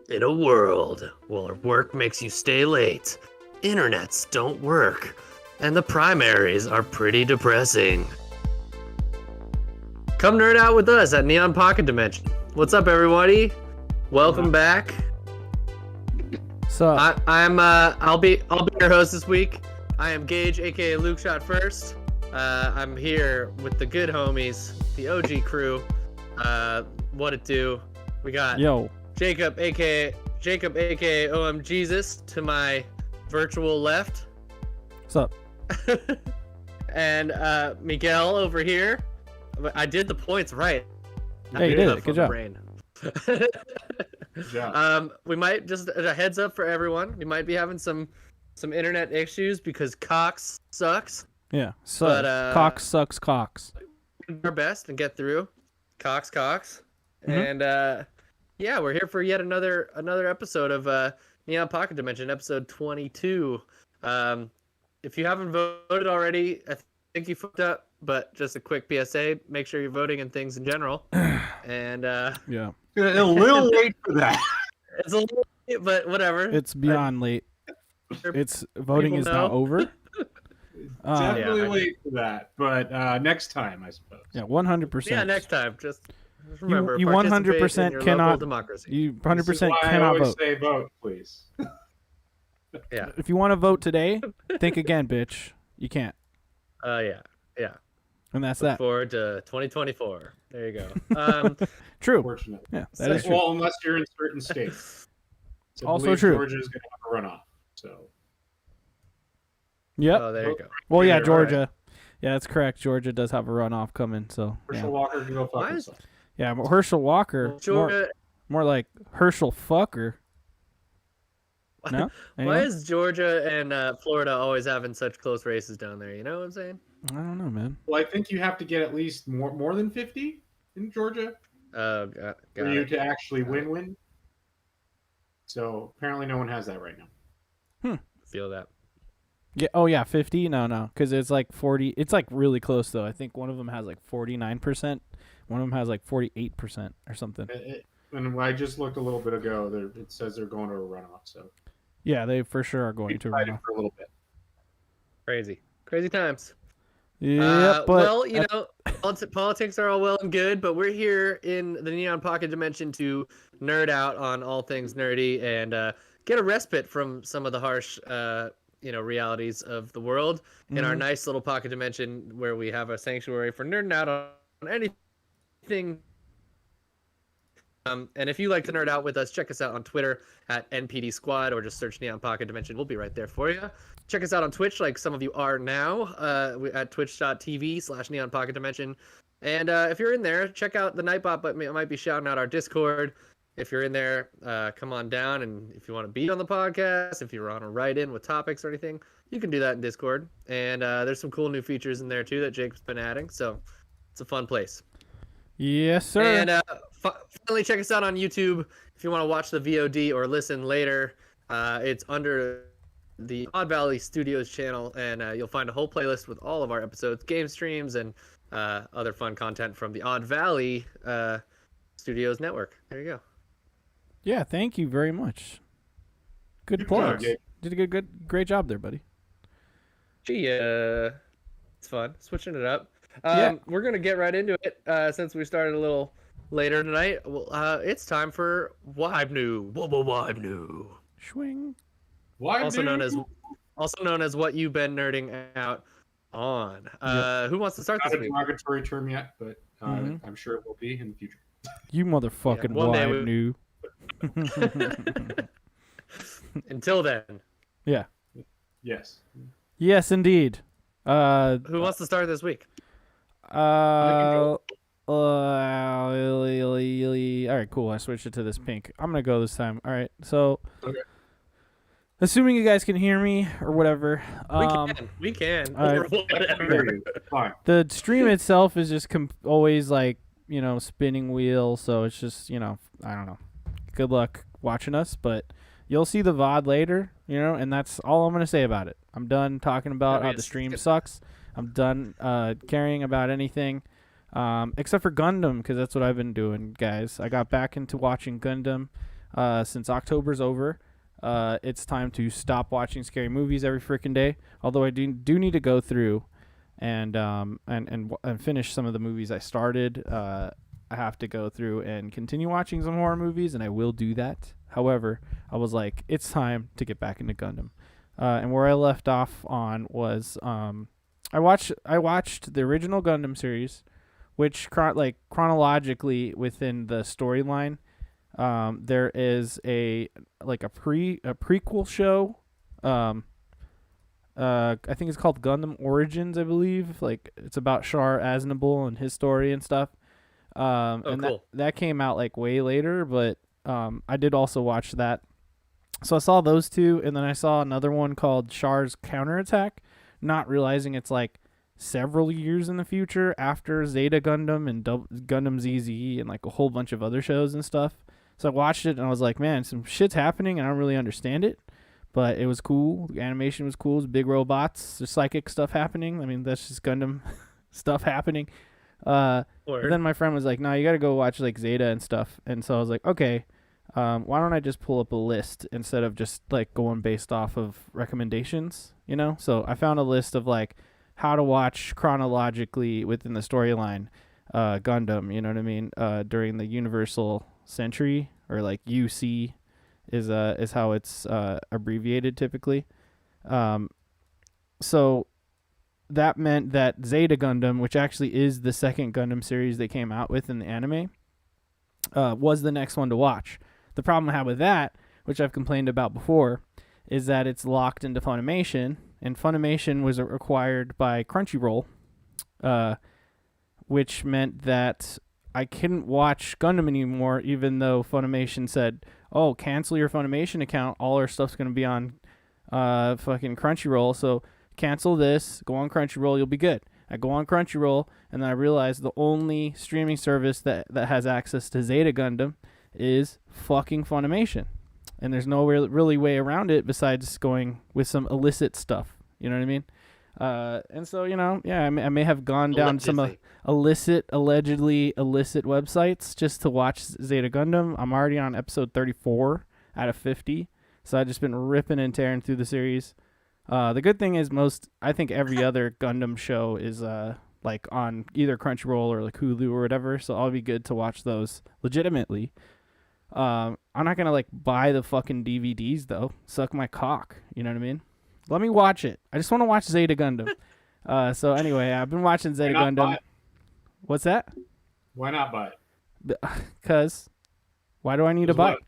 In a world where work makes you stay late, internets don't work, and the primaries are pretty depressing. Come nerd out with us at Neon Pocket Dimension. What's up, everybody? Welcome back. So I'll be your host this week. I am Gage, aka Luke Shot First. I'm here with the good homies, the OG crew. What it do? We got Jacob, aka OM Jesus, to my virtual left. What's up? And Miguel over here. I did the points right. Hey, you did it. Good job. Good job. We might just a heads up for everyone. We might be having some internet issues because Cox sucks. Yeah, sucks. But, Cox sucks. Cox. Do our best and get through. Cox. Mm-hmm. And yeah, we're here for yet another episode of Neon Pocket Dimension, episode 22. If you haven't voted already, I think you fucked up. But just a quick PSA: make sure you're voting in things in general. And Yeah, A little late for that. it's a little late, but whatever. it's beyond late. It's voting is now over. Definitely late for that, but next time, I suppose. Yeah, 100%. Yeah, next time. Just remember, you participate 100% in your cannot. local democracy. You This 100% is why I cannot always vote. say vote, please. Yeah. If you want to vote today, think again, bitch. You can't. Yeah. And that's Look that. forward to 2024. There you go. True. Fortunately. Yeah, that is true. Well, unless you're in certain states. So I Also believe true. Georgia is going to have a runoff. So Yep. Oh, there you go. Well, yeah, All right. Georgia. Yeah, that's correct. Georgia does have a runoff coming. So Herschel yeah, Walker can go fuck Why is- himself. yeah, but Herschel Walker. Georgia. More like Herschel Fucker. No. Why Anyone? is Georgia and Florida always having such close races down there? You know what I'm saying? I don't know, man. Well, I think you have to get at least more than 50 in Georgia Oh, got for you it. to actually win. So apparently no one has that right now. Feel that. Yeah. Oh, yeah. 50? No. Because it's like 40. It's like really close, though. I think one of them has like 49%. One of them has like 48% or something. And I just looked a little bit ago. It says they're going to a runoff. So Yeah, they for sure are be going to excited runoff. for a little bit. Crazy times. Yeah, but well, you know, politics are all well and good, but we're here in the Neon Pocket Dimension to nerd out on all things nerdy and get a respite from some of the harsh, realities of the world in our nice little pocket dimension where we have a sanctuary for nerding out on anything. And if you like to nerd out with us, check us out on Twitter at NPD Squad or just search Neon Pocket Dimension. We'll be right there for you. Check us out on Twitch, like some of you are now, at twitch.tv/Neon Pocket Dimension. And if you're in there, check out the Nightbot, but I might be shouting out our Discord. If you're in there, come on down. And if you want to be on the podcast, if you want to write in with topics or anything, you can do that in Discord. And there's some cool new features in there, too, that Jake's been adding. So it's a fun place. yes, sir. And finally, check us out on YouTube if you want to watch the VOD or listen later. It's under the Odd Valley Studios channel, and you'll find a whole playlist with all of our episodes, game streams, and other fun content from the Odd Valley Studios network. There you go. Yeah, thank you very much. Good Good plugs. job, Did a great job there, buddy. Gee, it's fun switching it up. Yeah. We're gonna get right into it since we started a little later tonight. Well, it's time for Wibe New. Wibe New. Swing. Why Also known as what you've been nerding out on. Who wants to start not this a week? derogatory term yet, but Mhm. I'm sure it will be in the future. You motherfucking one day wide new. Until then, Yeah. Yes. Yes, indeed. who wants to start this week? All right, cool. I switched it to this pink. I'm gonna go this time. All right. So, Okay. assuming you guys can hear me or whatever, We can. I- Or whatever. Fine. the stream itself is just always like spinning wheel. So it's just I don't know. Good luck watching us, but you'll see the VOD later. And that's all I'm gonna say about it. I'm done talking about how the stream sucks. I'm done caring about anything. Except for Gundam, because that's what I've been doing, guys. I got back into watching Gundam. Since October's over, it's time to stop watching scary movies every freaking day. Although I do need to go through and finish some of the movies I started. I have to go through and continue watching some horror movies, and I will do that. However, I was like, it's time to get back into Gundam. And where I left off on was I watched the original Gundam series, which chronologically within the storyline, there is a prequel show. I think it's called Gundam Origins, I believe. Like, it's about Char Aznable and his story and stuff. And cool. that came out like way later, but I did also watch that. So I saw those two, and then I saw another one called Char's Counterattack, not realizing it's like several years in the future after Zeta Gundam and Gundam ZZ and like a whole bunch of other shows and stuff. So I watched it, and I was like, man, some shit's happening, and I don't really understand it. But it was cool. The animation was cool. It was big robots. There's psychic stuff happening. I mean, that's just Gundam stuff happening. Then my friend was like, no, you got to go watch like Zeta and stuff. And so I was like, okay, why don't I just pull up a list instead of just like going based off of recommendations, you know? So I found a list of like how to watch chronologically within the storyline Gundam, you know what I mean? During the Universal Century, or like UC is how it's abbreviated typically. So that meant that Zeta Gundam, which actually is the second Gundam series they came out with in the anime, was the next one to watch. The problem I had with that, which I've complained about before, is that it's locked into Funimation, and Funimation was required by Crunchyroll, which meant that I couldn't watch Gundam anymore, even though Funimation said, oh, cancel your Funimation account, all our stuff's going to be on fucking Crunchyroll, so cancel this, go on Crunchyroll, you'll be good. I go on Crunchyroll, and then I realize the only streaming service that has access to Zeta Gundam is fucking Funimation. And there's no really way around it besides going with some illicit stuff. You know what I mean? And so, you know, yeah, I may have gone down some allegedly illicit websites just to watch Zeta Gundam. I'm already on episode 34 out of 50. So I've just been ripping and tearing through the series. The good thing is I think every other Gundam show is like on either Crunchyroll or like Hulu or whatever, so I'll be good to watch those legitimately. I'm not gonna like buy the fucking DVDs though. Suck my cock, you know what I mean? Let me watch it. I just want to watch Zeta Gundam. So anyway, I've been watching Zeta Gundam. What's that? Why not buy it? Because why do I need to buy it?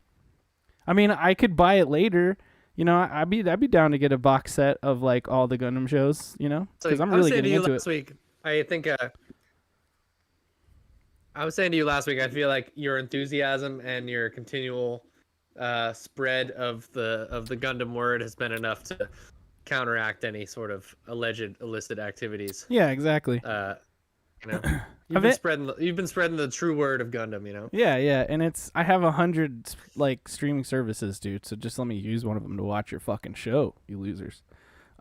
I mean, I could buy it later. You know, I'd be down to get a box set of like all the Gundam shows, you know, because I'm really getting into it. Week, I think I was saying to you last week, I feel like your enthusiasm and your continual spread of the Gundam word has been enough to counteract any sort of alleged illicit activities. Yeah, exactly. You know, you've been spreading the true word of Gundam, you know. Yeah, and I have 100 like streaming services, dude. So just let me use one of them to watch your fucking show, you losers.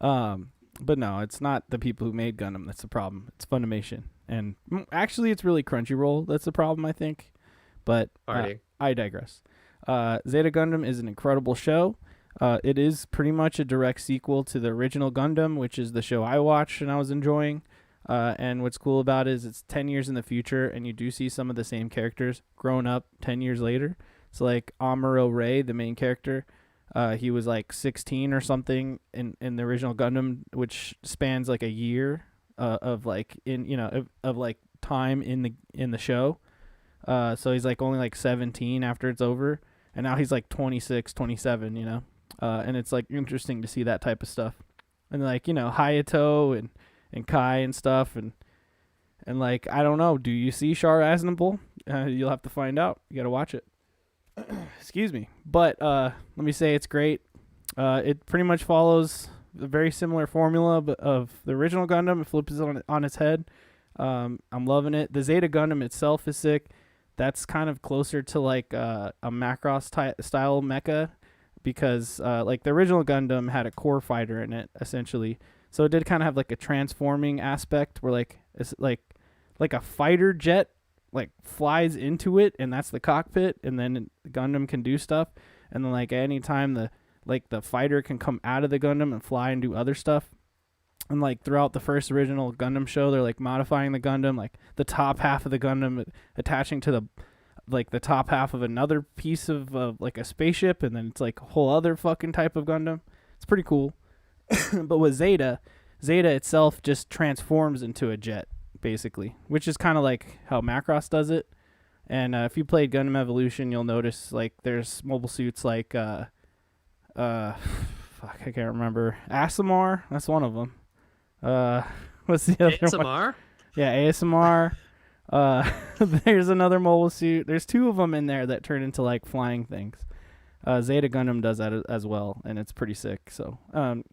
But no, it's not the people who made Gundam that's the problem. It's Funimation, and actually, it's really Crunchyroll that's the problem, I think. But I digress. Zeta Gundam is an incredible show. It is pretty much a direct sequel to the original Gundam, which is the show I watched and I was enjoying. And what's cool about it is it's 10 years in the future, and you do see some of the same characters grown up 10 years later. So like Amuro Ray, the main character, he was like 16 or something in the original Gundam, which spans like a year of like of like time in the show. So he's like only like 17 after it's over, and now he's like 26, 27, you know. And it's like interesting to see that type of stuff. And like, you know, Hayato and Kai and stuff, and like, I don't know, do you see Char Aznable? You'll have to find out. You gotta watch it. Excuse me. But let me say it's great. It pretty much follows a very similar formula of the original Gundam. It flips it on its head. I'm loving it. The Zeta Gundam itself is sick. That's kind of closer to like a Macross style mecha, because like the original Gundam had a core fighter in it, essentially. So it did kind of have like a transforming aspect where like it's like a fighter jet like flies into it, and that's the cockpit, and then Gundam can do stuff, and then like at any time the fighter can come out of the Gundam and fly and do other stuff. And like throughout the first original Gundam show, they're like modifying the Gundam, like the top half of the Gundam attaching to the top half of another piece of like a spaceship, and then it's like a whole other fucking type of Gundam. It's pretty cool. But with Zeta itself just transforms into a jet, basically, which is kind of like how Macross does it. And if you played Gundam Evolution, you'll notice like there's mobile suits like fuck, I can't remember. Asimar, that's one of them. What's the other one? ASMR? Yeah, ASMR. There's another mobile suit. There's two of them in there that turn into like flying things. Zeta Gundam does that as well, and it's pretty sick. So I'm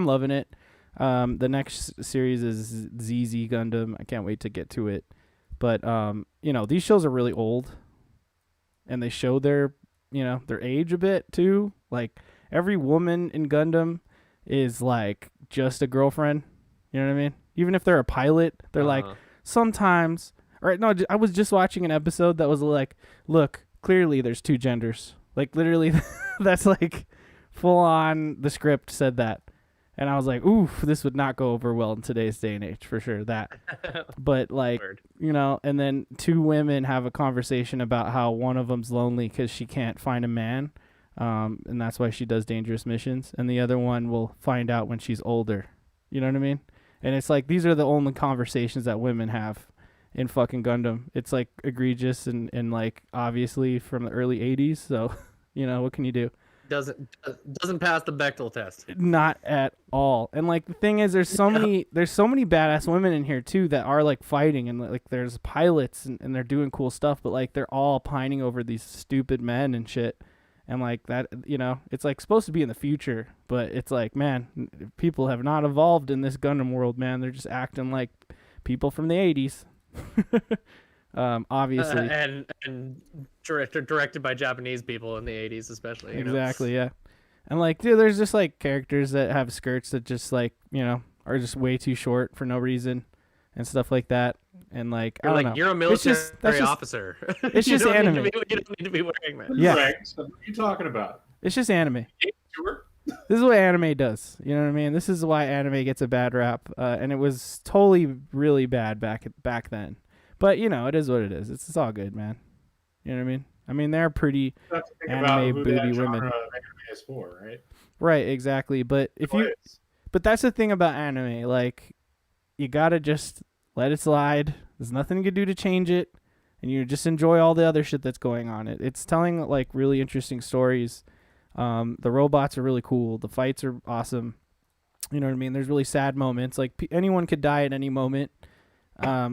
loving it. The next series is ZZ Gundam. I can't wait to get to it. But these shows are really old, and they show their age a bit too. Like every woman in Gundam is like just a girlfriend. You know what I mean? Even if they're a pilot, they're like sometimes. Right? No, I was just watching an episode that was like, look, clearly there's two genders. Like literally, that's like full on. The script said that, and I was like, oof, this would not go over well in today's day and age for sure. That, but like and then two women have a conversation about how one of them's lonely because she can't find a man. And that's why she does dangerous missions. And the other one will find out when she's older. You know what I mean? And it's like, these are the only conversations that women have in fucking Gundam. It's like egregious and like obviously from the early 80s. So, what can you do? Doesn't pass the Bechdel test. Not at all. And like the thing is, there's so many badass women in here too that are like fighting, and like there's pilots and they're doing cool stuff, but like they're all pining over these stupid men and shit. And like that, it's like supposed to be in the future, but it's like, man, people have not evolved in this Gundam world, man. They're just acting like people from the 80s. Obviously. And directed by Japanese people in the 80s, especially. Exactly, yeah. And like, dude, there's just like characters that have skirts that just like, are just way too short for no reason and stuff like that. And like, I don't know. You're a military officer. It's just anime. You don't need to be wearing that. Yeah. Right. So what are you talking about? It's just anime. Sure. This is what anime does. You know what I mean? This is why anime gets a bad rap. And it was totally really bad back then. But, it is what it is. It's all good, man. You know what I mean? I mean, they're pretty anime booty women. Anime is for, right? Right, exactly. But but that's the thing about anime. Like, you gotta just let it slide. There's nothing you can do to change it, and you just enjoy all the other shit that's going on. It's telling like really interesting stories. The robots are really cool. The fights are awesome. You know what I mean? There's really sad moments. Like anyone could die at any moment,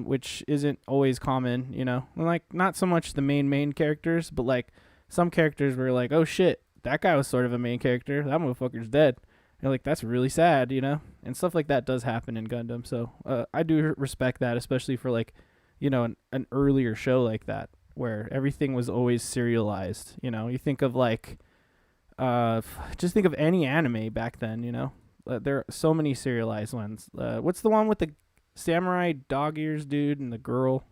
which isn't always common. Like not so much the main characters, but like some characters were like, oh shit, that guy was sort of a main character. That motherfucker's dead. You're like, that's really sad, and stuff like that does happen in Gundam. So I do respect that, especially for like, an earlier show like that where everything was always serialized. You think of like, just think of any anime back then. There are so many serialized ones. What's the one with the samurai dog ears dude and the girl?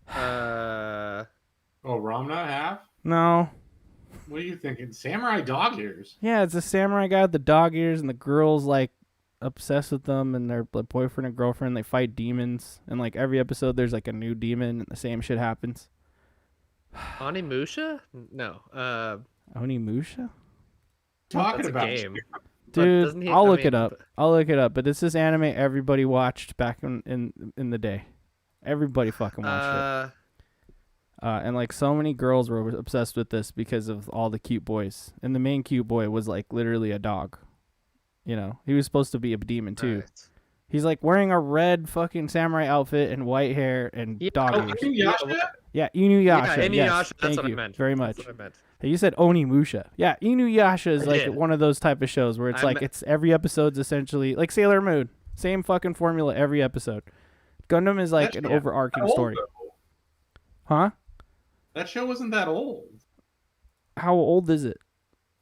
Ramna half? No. What are you thinking? Samurai dog ears? Yeah, it's a samurai guy with the dog ears, and the girl's like obsessed with them, and their boyfriend and girlfriend. They fight demons, and like every episode, there's like a new demon, and the same shit happens. Onimusha? No. Onimusha? Talking That's about a game. Dude, I'll look it up. But it's this anime everybody watched back in the day. Everybody fucking watched it. And like so many girls were obsessed with this because of all the cute boys. And the main cute boy was like literally a dog. He was supposed to be a demon too. Right. He's like wearing a red fucking samurai outfit and white hair and dog ears. Inuyasha? Yeah, Inuyasha. Yeah, Inuyasha. Yes, That's thank what you I meant. very much. That's what I meant. Hey, you said Onimusha. Yeah, Inuyasha is I like did. one of those type of shows where it's it's every episode's essentially like Sailor Moon. Same fucking formula every episode. Gundam is like an overarching story. Huh? That show wasn't that old. How old is it?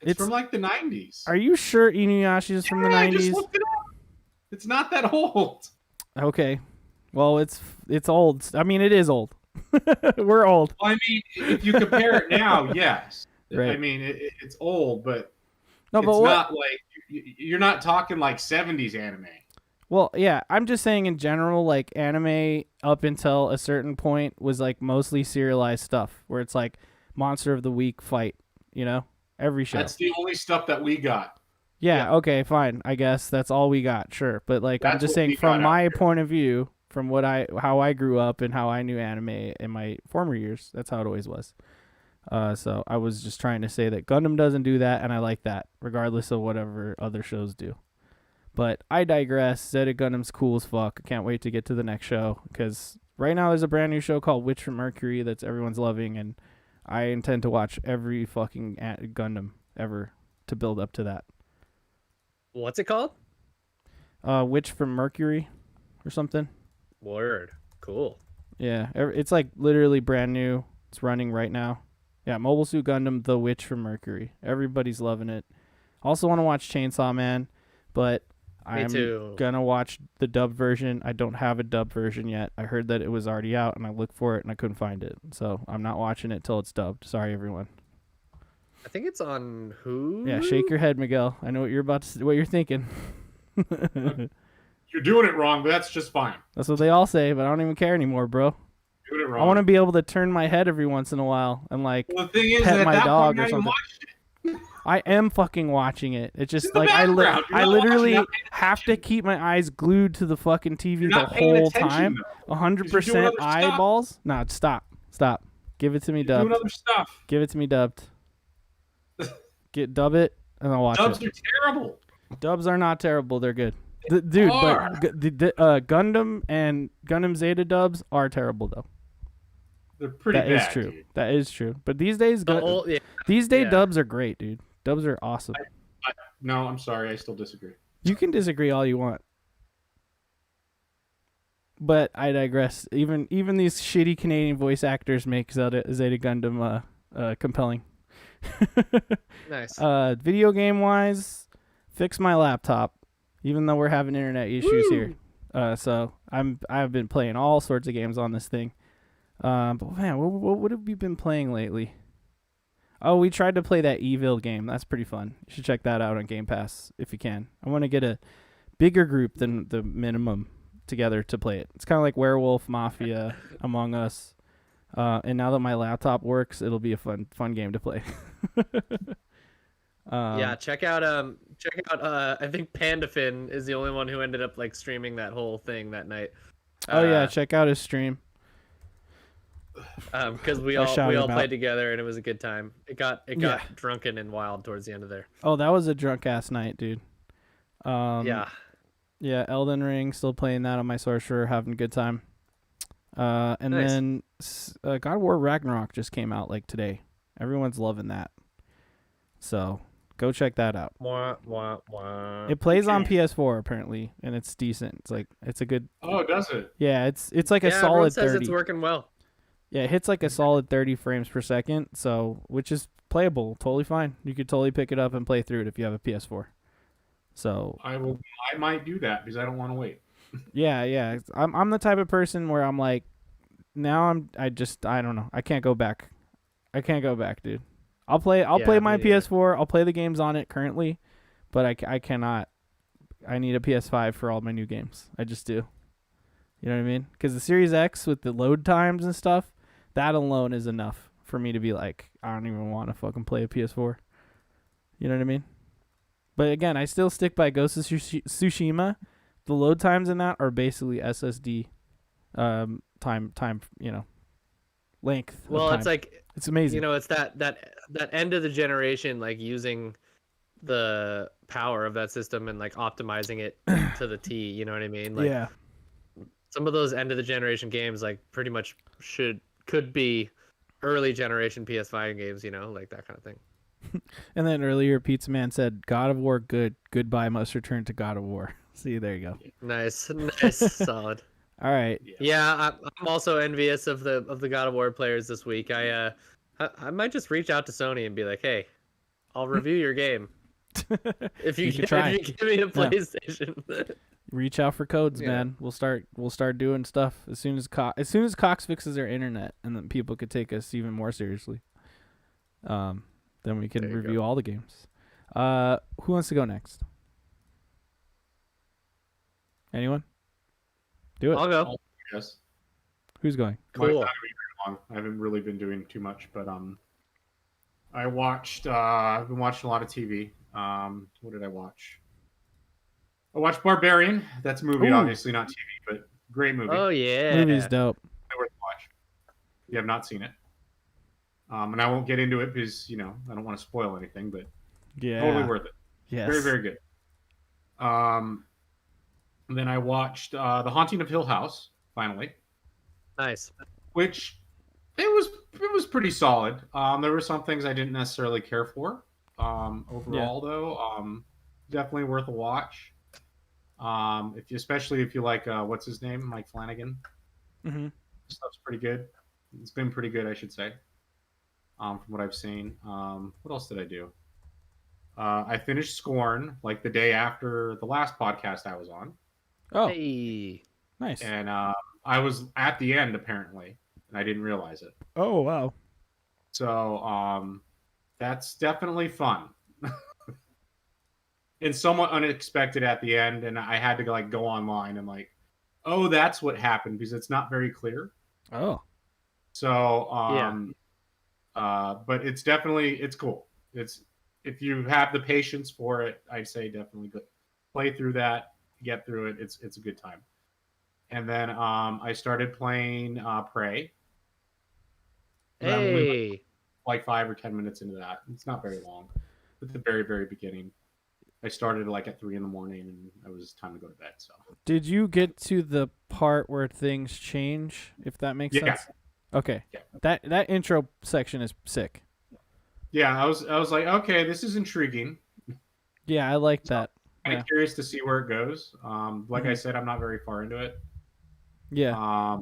It's from like the 90s. Are you sure Inuyasha is from the 90s? I just looked it up. It's not that old. Okay. Well, it's old. I mean, it is old. We're old. Well, I mean, if you compare it now, yes. Right. I mean, it's old, but No, it's but what? not like you're not talking like 70s anime. Well, yeah, I'm just saying in general, like anime up until a certain point was like mostly serialized stuff, where it's like monster of the week fight. You know, every show. That's the only stuff that we got. Yeah, okay, fine. I guess that's all we got. Sure. But like I'm That's just what saying we from got out my here. point of view, from how I grew up and how I knew anime in my former years, that's how it always was. So I was just trying to say that Gundam doesn't do that, and I like that, regardless of whatever other shows do. But I digress. Zeta Gundam's cool as fuck. I can't wait to get to the next show, because right now there's a brand new show called Witch from Mercury that's everyone's loving, and I intend to watch every fucking Gundam ever to build up to that. What's it called? Witch from Mercury or something. Word. Cool. Yeah, it's like literally brand new. It's running right now. Yeah, Mobile Suit Gundam, The Witch from Mercury. Everybody's loving it. Also want to watch Chainsaw Man, but I'm gonna watch the dub version. I don't have a dub version yet. I heard that it was already out, and I looked for it, and I couldn't find it. So I'm not watching it till it's dubbed. Sorry, everyone. I think it's on Hulu. Yeah, shake your head, Miguel. I know what you're thinking. You're doing it wrong, but that's just fine. That's what they all say, but I don't even care anymore, bro. You're doing it wrong. I want to be able to turn my head every once in a while and like Well, the thing is, pet at my that dog point, or something. It. I am fucking watching it. It's just In the like background. You're I not literally watching, have to keep my eyes glued to the fucking TV You're the not paying whole attention, time. though. 100% other stuff. eyeballs. No, stop. Give it to me You're dubbed. doing other stuff. Give it to me dubbed. Dub it and I'll watch Dubs it. are terrible. Dubs are not terrible. They're good. Dude, but Gundam and Gundam Zeta dubs are terrible though. They're pretty bad. That is true. Dude. That is true. But these days, dubs are great, dude. Dubs are awesome. No, I'm sorry. I still disagree. You can disagree all you want. But I digress. Even these shitty Canadian voice actors make Zeta Gundam compelling. Nice. Video game wise, fix my laptop. Even though we're having internet issues here, so I've been playing all sorts of games on this thing. But man, what have we been playing lately? Oh, we tried to play that Evil game. That's pretty fun. You should check that out on Game Pass if you can. I want to get a bigger group than the minimum together to play it. It's kind of like Werewolf, Mafia, Among Us. And now that my laptop works, it'll be a fun game to play. Yeah, check out I think PandaFin is the only one who ended up like streaming that whole thing that night. Oh yeah, check out his stream. Because we all played together and it was a good time. It got drunken and wild towards the end of there. Oh, that was a drunk ass night, dude. Yeah, Elden Ring, still playing that on my sorcerer, having a good time. And nice. then God of War Ragnarok just came out like today. Everyone's loving that. So go check that out. Wah, wah, wah. It plays on PS4 apparently, and it's decent. It's a good. Oh, does it? Yeah, it's like a everyone solid says 30. it's working well. Yeah, it hits like a solid 30 frames per second, so which is playable, totally fine. You could totally pick it up and play through it if you have a PS4. So I might do that because I don't want to wait. yeah. I'm the type of person where I'm like, now I don't know. I can't go back. Dude. I'll play my PS4. I'll play the games on it currently, but I cannot. I need a PS5 for all my new games. I just do. You know what I mean? Because the Series X with the load times and stuff, that alone is enough for me to be like, I don't even want to fucking play a PS4. You know what I mean? But again, I still stick by Ghost of Tsushima. The load times in that are basically SSD time, length. Well, it's like it's amazing. It's that end of the generation, like using the power of that system and like optimizing it to the T. You know what I mean? Like, yeah. Some of those end of the generation games, like pretty much could be early generation PS5 games. Like that kind of thing. And then earlier, Pizza Man said, "God of War, good. Goodbye. Must return to God of War." See, there you go. Nice, solid. All right. Yeah, I'm also envious of the God of War players this week. I might just reach out to Sony and be like, "Hey, I'll review your game if you give me a PlayStation." Reach out for codes, Yeah. man. We'll start doing stuff as soon as Cox fixes their internet, and then people could take us even more seriously. Then we can There you review go. all the games. Who wants to go next? Anyone? Do it. I'll go. Yes. Who's going? Mine's Cool. not gonna be very long. I haven't really been doing too much, but I watched. I've been watching a lot of TV. What did I watch? I watched Barbarian. That's a movie, Ooh. obviously not TV, but great movie. Oh yeah. Movie's dope. Worth a watch. If you have not seen it. And I won't get into it because I don't want to spoil anything, but Yeah. totally worth it. Yes. Very, very good. And then I watched The Haunting of Hill House finally, Nice. which it was pretty solid. There were some things I didn't necessarily care for. Overall, though, definitely worth a watch. Especially if you like what's his name, Mike Flanagan. Mm-hmm. Stuff's pretty good. It's been pretty good, I should say. From what I've seen. What else did I do? I finished Scorn like the day after the last podcast I was on. Oh, Hey. nice. And I was at the end apparently, and I didn't realize it. Oh, wow. So that's definitely fun. And somewhat unexpected at the end, and I had to go online and oh, that's what happened because it's not very clear. Oh. So but it's cool. It's if you have the patience for it, I'd say definitely play through that, get through it. It's a good time. And then I started playing Prey. And I'm only Hey. like 5 or 10 minutes into that. It's not very long. At the very, very beginning. I started at 3 a.m. and it was time to go to bed. So Did you get to the part where things change, if that makes sense? Okay. Yeah. That intro section is sick. Yeah, I was like, okay, this is intriguing. Yeah, I like that. I'm Yeah. curious to see where it goes. Like I Mhm. said, I'm not very far into it. Yeah.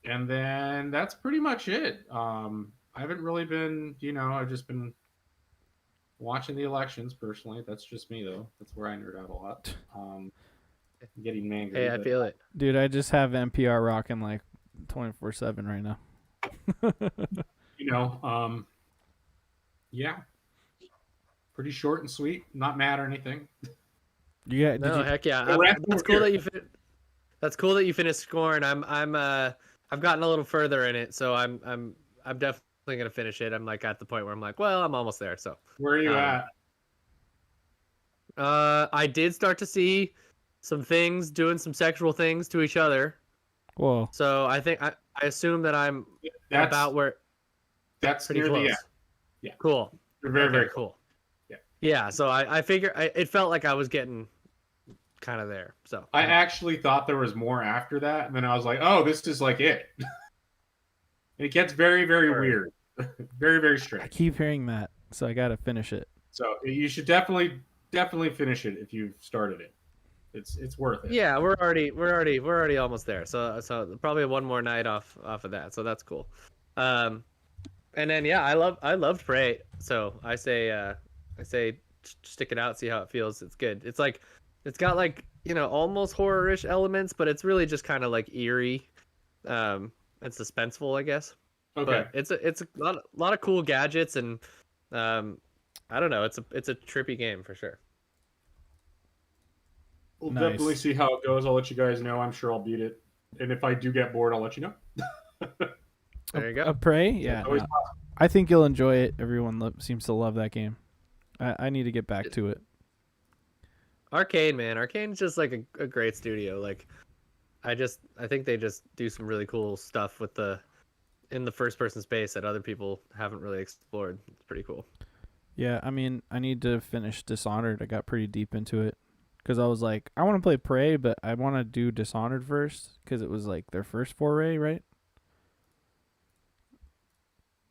And then that's pretty much it. I haven't really been, I've just been watching the elections personally. That's just me though. That's where I nerd out a lot. Getting angry. Hey, I feel it. Dude, I just have NPR rocking 24/7 right now. Yeah. Pretty short and sweet. Not mad or anything. No, heck yeah. That's cool that you That's cool that you finished Scorn. I've gotten a little further in it, so I'm definitely gonna finish it. I'm at the point where I'm well, I'm almost there. So Where are you at? I did start to see some things doing some sexual things to each other. Whoa. So I think I assume that I'm about where. That's Pretty near close. the end. Yeah. Cool. You're very, Okay, very cool. cool. Yeah. So I figure it felt like I was getting kind of there. So I actually thought there was more after that, and then I was like, "Oh, this is it." It gets very, very weird, very, very I strange. keep hearing that, so I gotta finish it. So you should definitely finish it if you've started it. It's worth it. yeah, we're already almost there. So probably one more night off of that. So that's cool. And then yeah, I loved Prey. So I say stick it out, see how it feels. It's good. It's got almost horror-ish elements, but it's really just kind of eerie, and suspenseful, I guess. Okay. But it's a lot of cool gadgets, and I don't know. It's a trippy game for sure. We'll Nice. definitely see how it goes. I'll let you guys know. I'm sure I'll beat it, and if I do get bored, I'll let you know. There you go. A Prey? Yeah. always no. I think you'll enjoy it. Everyone seems to love that game. I need to get back to it. Arcane, man. Arcane's just a great studio. I think they just do some really cool stuff in the first person space that other people haven't really explored. It's pretty cool. Yeah, I mean, I need to finish Dishonored. I got pretty deep into it because I was like, I want to play Prey, but I want to do Dishonored first because it was their first foray, right?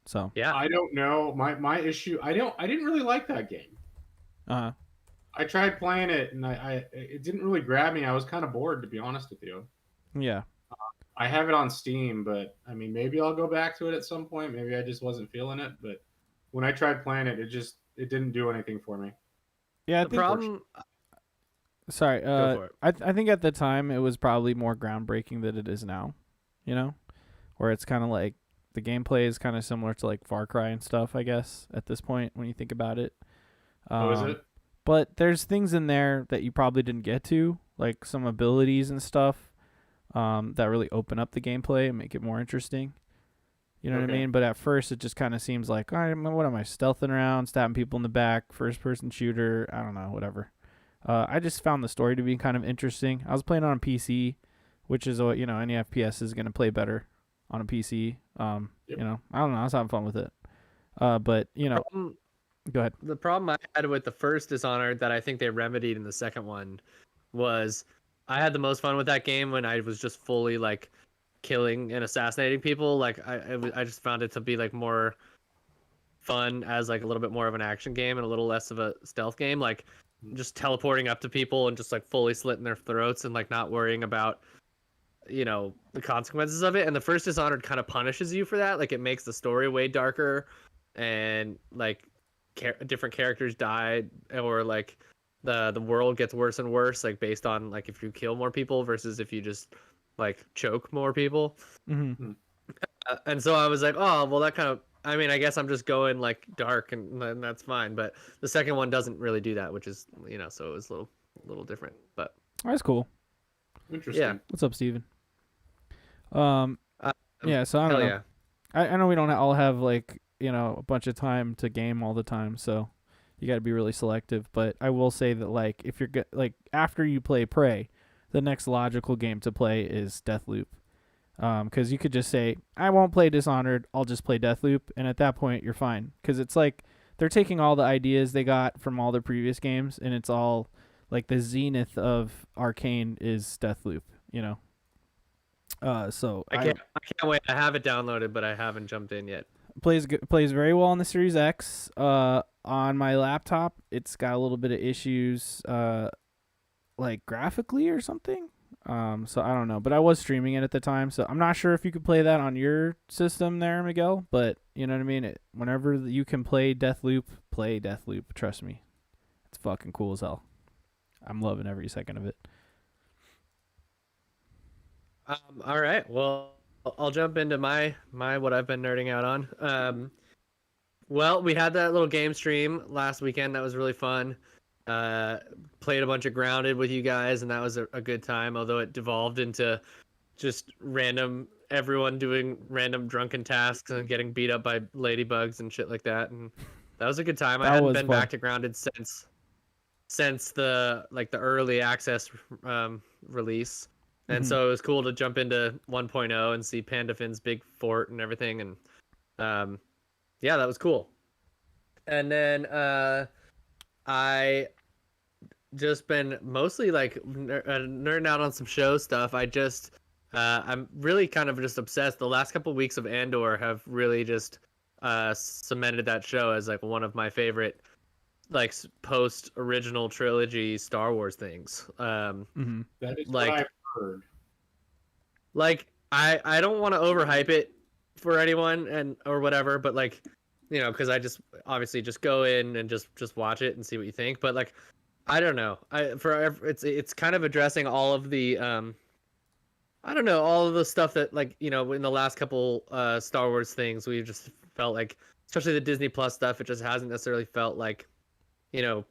So Yeah. I don't know. My issue. I didn't really like that game. I tried playing it, and it didn't really grab me. I was kind of bored, to be honest with you. yeah. I have it on Steam, but I mean, maybe I'll go back to it at some point. Maybe I just wasn't feeling it. But when I tried playing it, it didn't do anything for me. Yeah, The problem Sorry. Go for it. I think at the time it was probably more groundbreaking than it is now. You know, where it's kind of like the gameplay is kind of similar to like Far Cry and stuff. I guess at this point when you think about it. Oh, is it? But there's things in there that you probably didn't get to, like some abilities and stuff, that really open up the gameplay and make it more interesting. You know what I Okay. mean? But at first, it just kind of seems like, what am I, stealthing around, stabbing people in the back, first-person shooter, I don't know, whatever. I just found the story to be kind of interesting. I was playing on a PC, which is what, any FPS is going to play better on a PC. Yep. I don't know, I was having fun with it. But, go ahead. The problem I had with the first Dishonored that I think they remedied in the second one was I had the most fun with that game when I was just fully like killing and assassinating people. Like I just found it to be like more fun as like a little bit more of an action game and a little less of a stealth game. Like just teleporting up to people and just like fully slitting their throats and like not worrying about the consequences of it. And the first Dishonored kind of punishes you for that. Like it makes the story way darker and like different characters die or like the world gets worse and worse like based on like if you kill more people versus if you just like choke more people. Mm-hmm. And so I was like, oh well, that kind of, I mean, I guess I'm just going like dark and that's fine, but the second one doesn't really do that, which is so it was a little different. But That's cool. Interesting. yeah. What's up, Steven? Uh, Yeah, so I don't hell know. yeah. I know we don't all have like, a bunch of time to game all the time, so you got to be really selective, but I will say that like if you're like after you play Prey, the next logical game to play is Deathloop. Cuz you could just say I won't play Dishonored, I'll just play Deathloop, and at that point you're fine cuz it's like they're taking all the ideas they got from all their previous games and it's all like the zenith of Arcane is Deathloop, so I can't wait. I have it downloaded, but I haven't jumped in yet. plays very well on the Series X. On my laptop, it's got a little bit of issues, like graphically or something. So I don't know, but I was streaming it at the time, so I'm not sure if you could play that on your system there, Miguel. But you know what I mean. Whenever you can play Deathloop. Trust me, it's fucking cool as hell. I'm loving every second of it. All right. Well, I'll jump into my what I've been nerding out on. Well, we had that little game stream last weekend. That was really fun. Played a bunch of Grounded with you guys, and that was a good time. Although it devolved into just everyone doing random drunken tasks and getting beat up by ladybugs and shit like that. And that was a good time. I That hadn't was been fun. back to Grounded since the early access release. And Mhm. so it was cool to jump into 1.0 and see Panda Finn's big fort and everything. And yeah, that was cool. And then I just been mostly like nerding out on some show stuff. I'm really kind of just obsessed. The last couple weeks of Andor have really just cemented that show as like one of my favorite like post original trilogy Star Wars things. Mhm. That is Like- what I've heard. Like I don't want to overhype it for anyone or whatever, but like because I just obviously just go in and just watch it and see what you think. But like I don't know, it's kind of addressing all of the I don't know, all of the stuff that like in the last couple Star Wars things we've just felt like, especially the Disney Plus stuff, it just hasn't necessarily felt like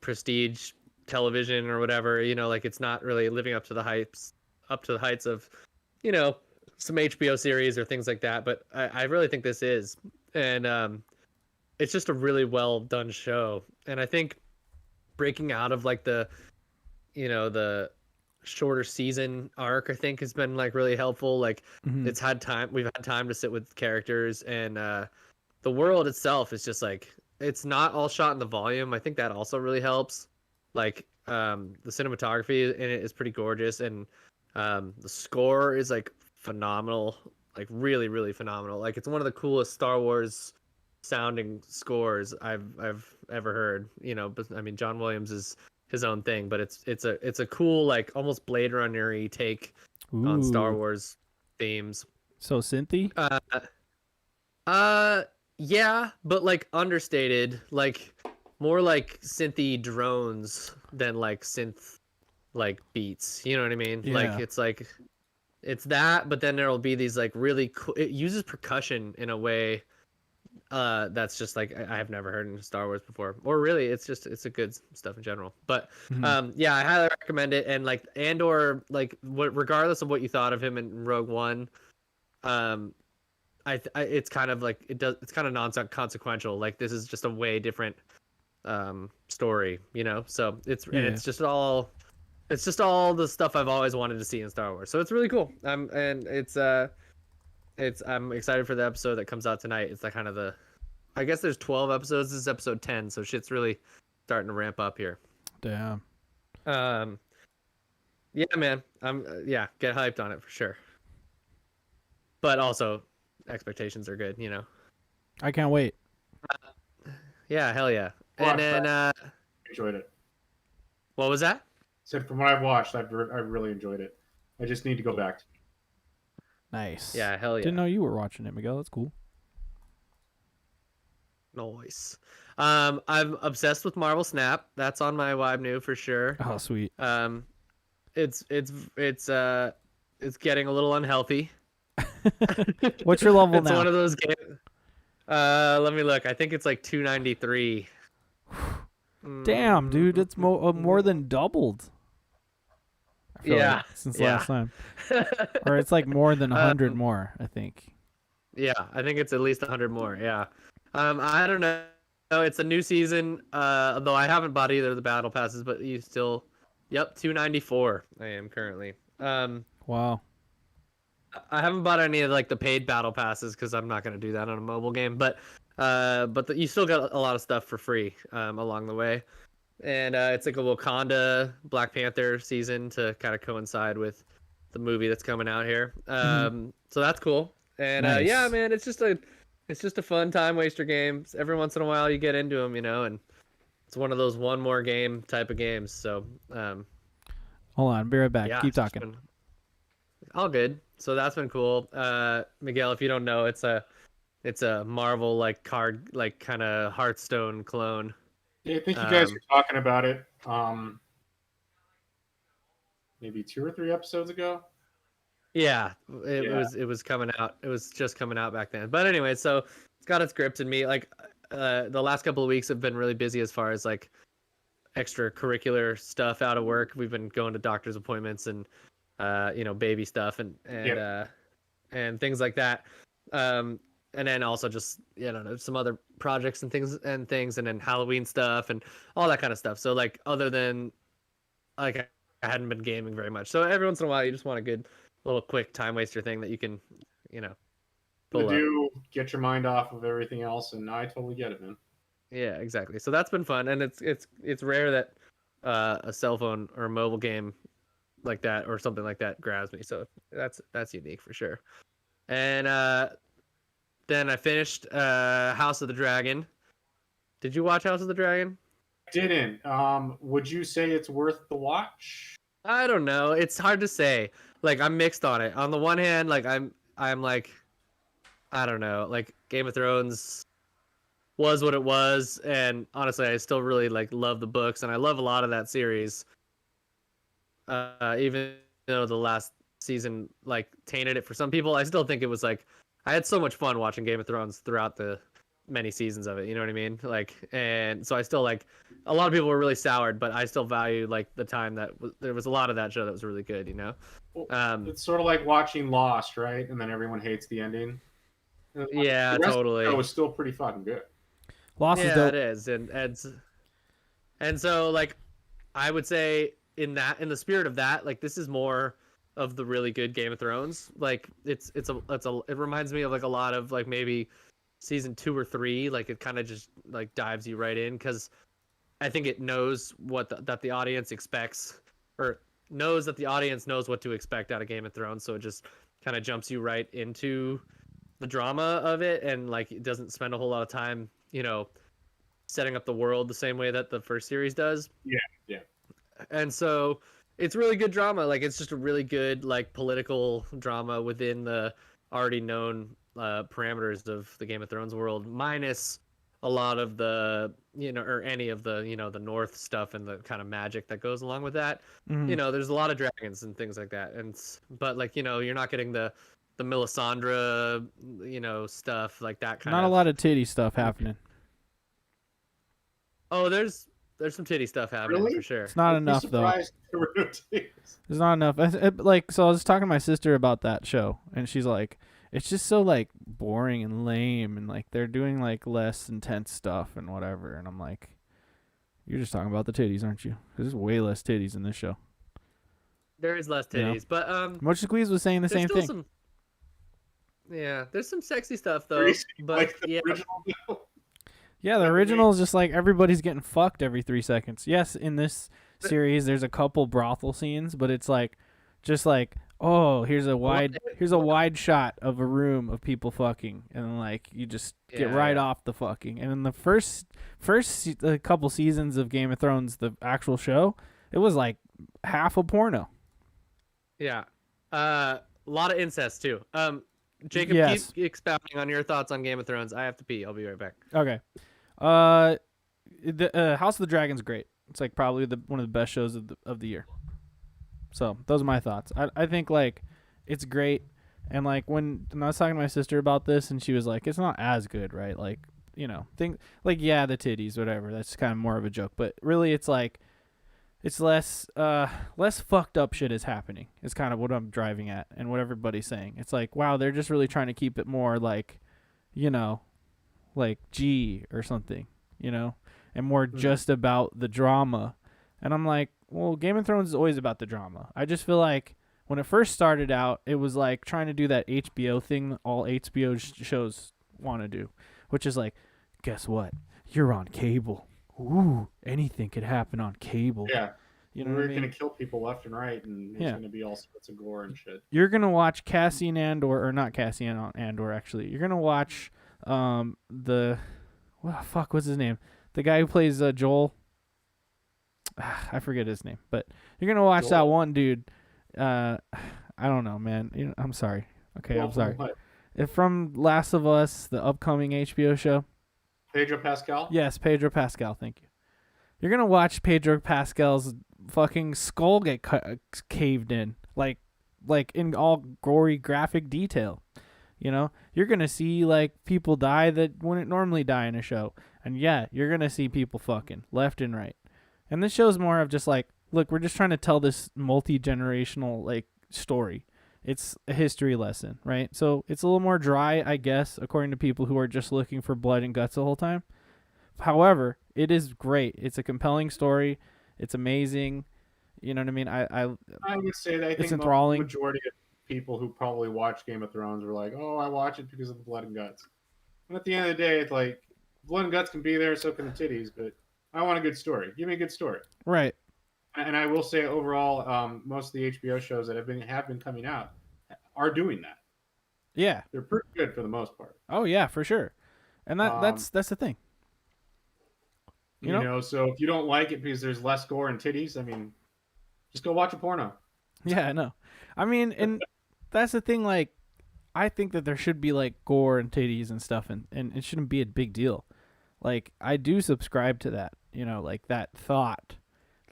prestige television or whatever. Like it's not really living up to the heights of some HBO series or things like that. But I really think this is, and it's just a really well done show. And I think breaking out of like the shorter season arc, I think has been like really helpful. Like Mhm. we've had time to sit with characters, and the world itself is just like, it's not all shot in the volume. I think that also really helps. Like the cinematography in it is pretty gorgeous, and the score is like phenomenal, like really, really phenomenal. Like it's one of the coolest Star Wars sounding scores I've ever heard. But I mean, John Williams is his own thing, but it's a cool, like almost Blade Runner-y take on Star Ooh. Wars themes. So synthy. Yeah, but like understated, like more like synthy drones than like synth like beats. You know what I mean? Yeah. Like it's that, but then there'll be these like really cool. It uses percussion in a way that's just like I have never heard in Star Wars before, or really it's a good stuff in general. But Mhm. yeah, I highly recommend it. And like Andor, like regardless of what you thought of him in Rogue One, um it's kind of like it's kind of non-consequential. Like this is just a way different story, you know. So Yeah. it's just all the stuff I've always wanted to see in Star Wars. So it's really cool. And it's I'm excited for the episode that comes out tonight. It's like kind of the I guess there's 12 episodes. This is episode 10, so shit's really starting to ramp up here. Damn. Um yeah, man. Yeah, get hyped on it for sure. But also expectations are good, you know. I can't wait. Yeah, hell yeah. And Watch then that. Enjoyed it. what was that? Said from what I've watched, I've really enjoyed it. I just need to go back. Nice. Yeah, hell yeah. Didn't know you were watching it, Miguel. That's cool. Nice. I'm obsessed with Marvel Snap. That's on my Vibe new for sure. Oh, sweet. It's getting a little unhealthy. What's your level It's now? one of those games. Let me look. I think it's like 293. Damn, dude, it's more than doubled. I feel Yeah, like, since yeah. last time. Or it's like more than 100 more, I think. Yeah, I think it's at least 100 more. Yeah. I don't know. It's a new season. Though I haven't bought either of the battle passes, but you still. Yep, 294. I am currently. Wow. I haven't bought any of like the paid battle passes because I'm not gonna do that on a mobile game. But you still got a lot of stuff for free along the way, and it's like a Wakanda Black Panther season to kind of coincide with the movie that's coming out here. So that's cool. And Nice. yeah, man, it's just a fun time waster game. Every once in a while you get into them, you know, and it's one of those one more game type of games. So Hold on, be right back. yeah, Keep it's just talking. been all good. So that's been cool. Miguel, if you don't know, it's a Marvel like card like kind of Hearthstone clone. Yeah, I think you guys were talking about it maybe 2 or 3 episodes ago. Yeah, it was coming out. It was just coming out back then. But anyway, so it's got its grips in me. Like the last couple of weeks have been really busy as far as like extracurricular stuff out of work. We've been going to doctor's appointments and you know, baby stuff and things like that. And then also just, you know, some other projects and things and then Halloween stuff and all that kind of stuff. So like other than like I hadn't been gaming very much. So every once in a while you just want a good little quick time waster thing that you can, you know, pull up. Get your mind off of everything else, and I totally get it, man. Yeah, exactly. So that's been fun, and it's rare that a cell phone or a mobile game like that or something like that grabs me. So that's unique for sure. And then I finished House of the Dragon. Did you watch House of the Dragon? Didn't. Would you say it's worth the watch? I don't know. It's hard to say. Like I'm mixed on it. On the one hand, like I'm like I don't know. Like Game of Thrones was what it was, and honestly, I still really like love the books, and I love a lot of that series. Even though the last season like tainted it for some people, I still think it was like I had so much fun watching Game of Thrones throughout the many seasons of it. You know what I mean? Like, and so I still like a lot of people were really soured, but I still value like the time that there was a lot of that show that was really good. You know? It's sort of like watching Lost, right? And then everyone hates the ending. Yeah, the rest totally. Of the show was still pretty fucking good. Lost is Yeah, dope. it is, and so like I would say in the spirit of that, like this is more of the really good Game of Thrones. Like it reminds me of like a lot of like maybe season 2 or 3. Like it kind of just like dives you right in because I think it knows that the audience expects or knows that the audience knows what to expect out of Game of Thrones. So it just kind of jumps you right into the drama of it, and like it doesn't spend a whole lot of time, you know, setting up the world the same way that the first series does. Yeah. And so it's really good drama. Like it's just a really good like political drama within the already known parameters of the Game of Thrones world, minus a lot of the, or any of the, the North stuff and the kind of magic that goes along with that. Mhm. There's a lot of dragons and things like that. But like, you're not getting the Melisandre, stuff like that kind Not a of. lot of titty stuff happening. Oh, there's some titty stuff happening Really? for sure. It's not I'd be enough though. surprised if there were no titties. There's not enough. Like, so I was talking to my sister about that show, and she's like, it's just so like boring and lame, and like they're doing like less intense stuff and whatever. And I'm like, you're just talking about the titties, aren't you? 'Cause there's way less titties in this show. There is less You know? titties, but Mocha Squeeze was saying the there's same still thing. some. Yeah, there's some sexy stuff though. Pretty But like the yeah, original deal. Yeah, the original is just like everybody's getting fucked every 3 seconds. Yes, in this series there's a couple brothel scenes, but it's like just like, oh, here's a wide shot of a room of people fucking, and then like you just get right off the fucking. And in the first couple seasons of Game of Thrones, the actual show, it was like half a porno. yeah, a lot of incest too. Jacob, Yes. keep expounding on your thoughts on Game of Thrones. I have to pee. I'll be right back. Okay. The House of the Dragon's great. It's like probably one of the best shows of the year. So those are my thoughts. I think like it's great, and like when I was talking to my sister about this, and she was like, it's not as good, right? Like, things like, yeah, the titties, whatever. That's kind of more of a joke, but really it's like it's less fucked up shit is happening. Is kind of what I'm driving at, and what everybody's saying. It's like, wow, they're just really trying to keep it more like, like G or something, and more just about the drama. And I'm like, well, Game of Thrones is always about the drama. I just feel like when it first started out, it was like trying to do that HBO thing that all HBO shows want to do, which is like, guess what? You're on cable. Ooh, anything could happen on cable. Yeah. You know We're what I mean? going to kill people left and right, and it's going to be all sorts of gore and shit. You're going to watch Cassian Andor, or not Cassian Andor, actually. You're going to watch what's his name? The guy who plays Joel. I forget his name, but you're going to watch that one dude. I don't know, man. I'm sorry. Okay, I'm sorry. If from Last of Us, the upcoming HBO show. Pedro Pascal? Yes, Pedro Pascal. Thank you. You're going to watch Pedro Pascal's fucking skull get caved in, like in all gory graphic detail. You're going to see like people die that wouldn't normally die in a show. And yeah, you're going to see people fucking left and right. And this show's more of just like, look, we're just trying to tell this multi-generational like story. It's a history lesson, right? So it's a little more dry, I guess, according to people who are just looking for blood and guts the whole time. However, it is great. It's a compelling story. It's amazing. You know what I mean? I would say that I think enthralling. The majority of people who probably watch Game of Thrones were like, oh, I watch it because of the blood and guts. And at the end of the day, it's like, blood and guts can be there, so can the titties, but I want a good story. Give me a good story. Right. And I will say overall, most of the HBO shows that have been coming out are doing that. Yeah. They're pretty good for the most part. Oh yeah, for sure. And that's the thing. You know, so if you don't like it because there's less gore and titties, I mean, just go watch a porno. Yeah, I know. I mean, and that's the thing, like, I think that there should be like gore and titties and stuff, and it shouldn't be a big deal. Like, I do subscribe to that, like that thought.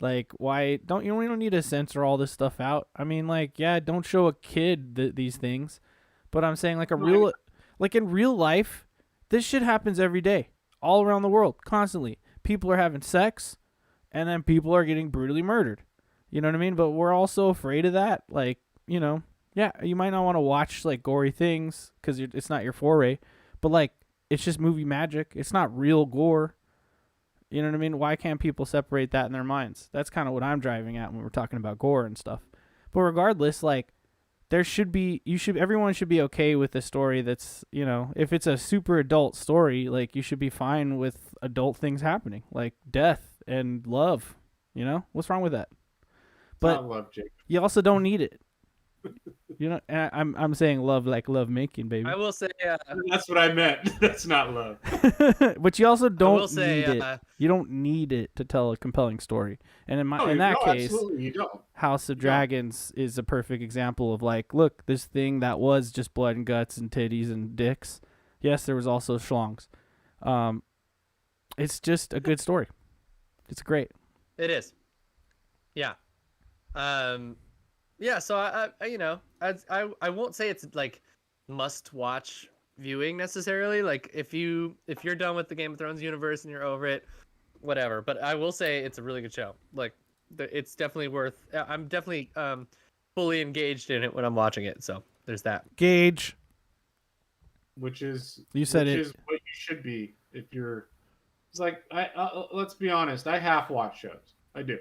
Like, why we don't need to censor all this stuff out. I mean, like, yeah, don't show a kid these things, but I'm saying like in real life, this shit happens every day, all around the world, constantly. People are having sex, and then people are getting brutally murdered. You know what I mean? But we're also afraid of that. Like, yeah, you might not want to watch like gory things because it's not your foray, but like, it's just movie magic. It's not real gore. You know what I mean? Why can't people separate that in their minds? That's kind of what I'm driving at when we're talking about gore and stuff. But regardless, like, everyone should be okay with a story that's, if it's a super adult story, like, you should be fine with adult things happening, like death and love. What's wrong with that? But not love, Jake. You also don't need it. And I'm saying love like love making, baby. I will say that's what I meant. That's not love. But you also don't need it. You don't need it to tell a compelling story. And in that case, absolutely, you don't. House of Dragons is a perfect example of like, look, this thing that was just blood and guts and titties and dicks. Yes, there was also schlongs. it's just a good story. It's great. It is. Yeah. Yeah. So I won't say it's like must watch viewing necessarily. Like if you're done with the Game of Thrones universe and you're over it, whatever. But I will say it's a really good show. Like it's definitely worth. I'm definitely fully engaged in it when I'm watching it. So there's that. Gage. Which is You said which it. is what you should be if you're. It's like let's be honest. I half watch shows. I do.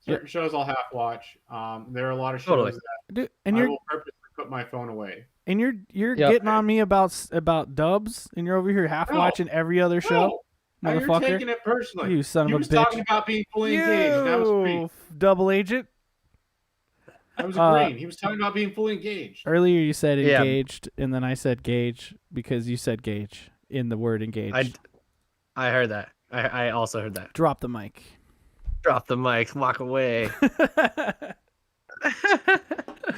Certain shows I'll half watch. There are a lot of shows Totally. that Dude, and I you're will purposely put my phone away. and you're Yep. getting on me about dubs, and you're over here half No. watching every other show. No, you're Motherfucker. taking it personally. You son of he a was bitch. talking about being fully engaged. And I was agreeing. You double agent. I was agreeing. He was talking about being fully engaged. Earlier you said Yeah. engaged, and then I said gauge because you said gauge in the word engaged. I heard that. I also heard that. Drop the mic. Drop the mic. Walk away.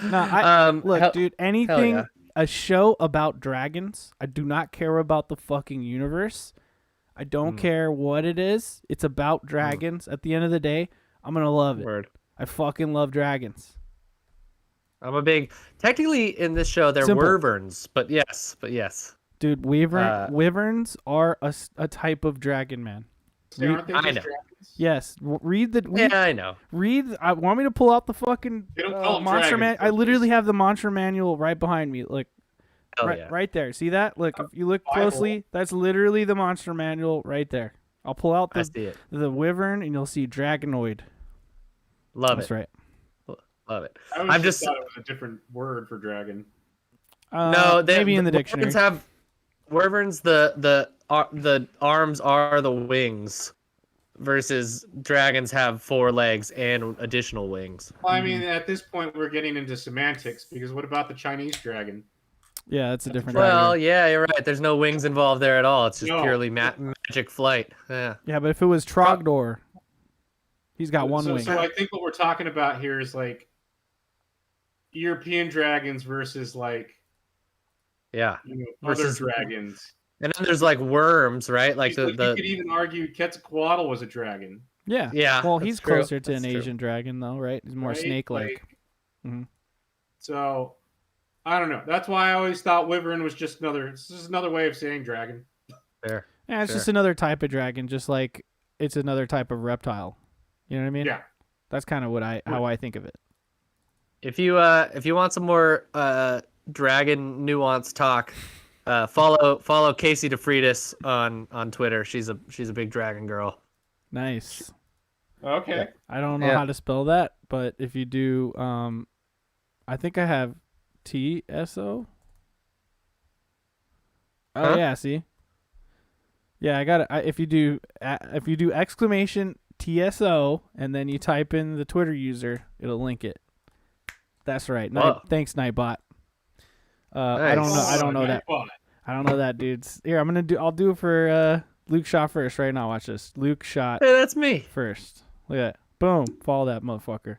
No, look, hell- dude, anything yeah. a show about dragons, I do not care about the fucking universe. I don't care what it is. It's about dragons. At the end of the day, I'm going to love it. Word. I fucking love dragons. I'm a big. Technically, in this show, they're Simple. wyverns, but yes. Dude, wyverns are a type of dragon, man. See, aren't they I just know. dragons? Yes, read the Yeah, I know. I want me to pull out the fucking They don't call 'em monster man. dragons, I literally have the monster manual right behind me. Look, Hell right, yeah. right there. See that? Look, if you look Bible. closely, that's literally the monster manual right there. I'll pull out I see it. the wyvern, and you'll see dragonoid. Love That's it. right. Love it. I I'm just just thought it was a different word for dragon. no. Maybe in the dictionary. Wyverns. The arms are the wings, versus dragons have 4 legs and additional wings. Well, I mean, at this point, we're getting into semantics because what about the Chinese dragon? Yeah, that's a different. Well, dragon. yeah, you're right. There's no wings involved there at all. It's just No. purely magic flight. Yeah. Yeah, but if it was Trogdor, he's got one so, wing. So I think what we're talking about here is like European dragons versus like Yeah. Versus- other dragons. And then there's like worms, right? Like you the could even argue Quetzalcoatl was a dragon. Yeah. yeah. Well, that's he's true. closer to That's an true. Asian dragon, though, right? He's more right? snake-like. Like, Mhm. So I don't know. That's why I always thought wyvern was just another way of saying dragon. Fair. Yeah, it's Sure. just another type of dragon, just like it's another type of reptile. You know what I mean? Yeah. That's kind of how I think of it. If you want some more dragon nuance talk, follow Casey DeFreitas on Twitter. She's a big dragon girl. Nice. Okay. I don't know Yeah. how to spell that, but if you do, I think I have TSO. Oh Huh? yeah, see. Yeah, I got it. If you do exclamation TSO and then you type in the Twitter user, it'll link it. That's right. Whoa. Thanks, Nightbot. I don't know. Nice. I don't know that. I don't know that, dudes. Here, I'll do it for Luke Shot first right now. Watch this. Luke Shot Hey, that's me. first. Look at that. Boom. Follow that motherfucker.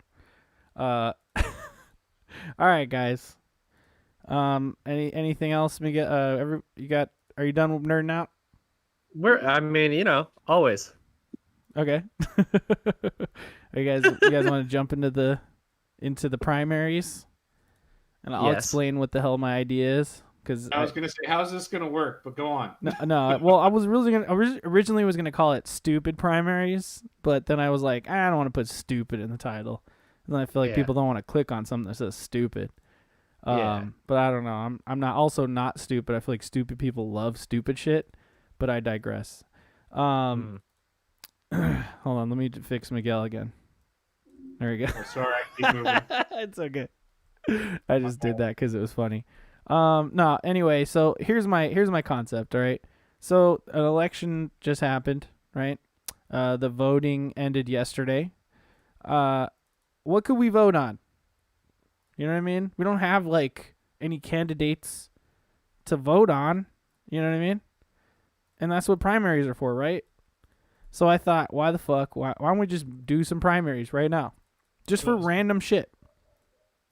All right, guys. Anything else? Miguel? Are you done with nerding out? I mean, always. Okay. you guys want to jump into the primaries? And I'll Yes. explain what the hell my idea is. Because I was gonna say, how's this gonna work? But go on. no. Well, I was originally was gonna call it stupid primaries, but then I was like, I don't want to put stupid in the title, and then I feel like Yeah. people don't want to click on something that says stupid. Yeah. But I don't know. I'm not stupid. I feel like stupid people love stupid shit, but I digress. Hold on, let me fix Miguel again. There we go. Oh, sorry, keep moving. It's okay. I just did that because it was funny. No, anyway, so here's my concept, all right? So an election just happened, right? The voting ended yesterday. What could we vote on? You know what I mean? We don't have like any candidates to vote on, you know what I mean? And that's what primaries are for, right? So I thought, why don't we just do some primaries right now? Just for Yes. random shit.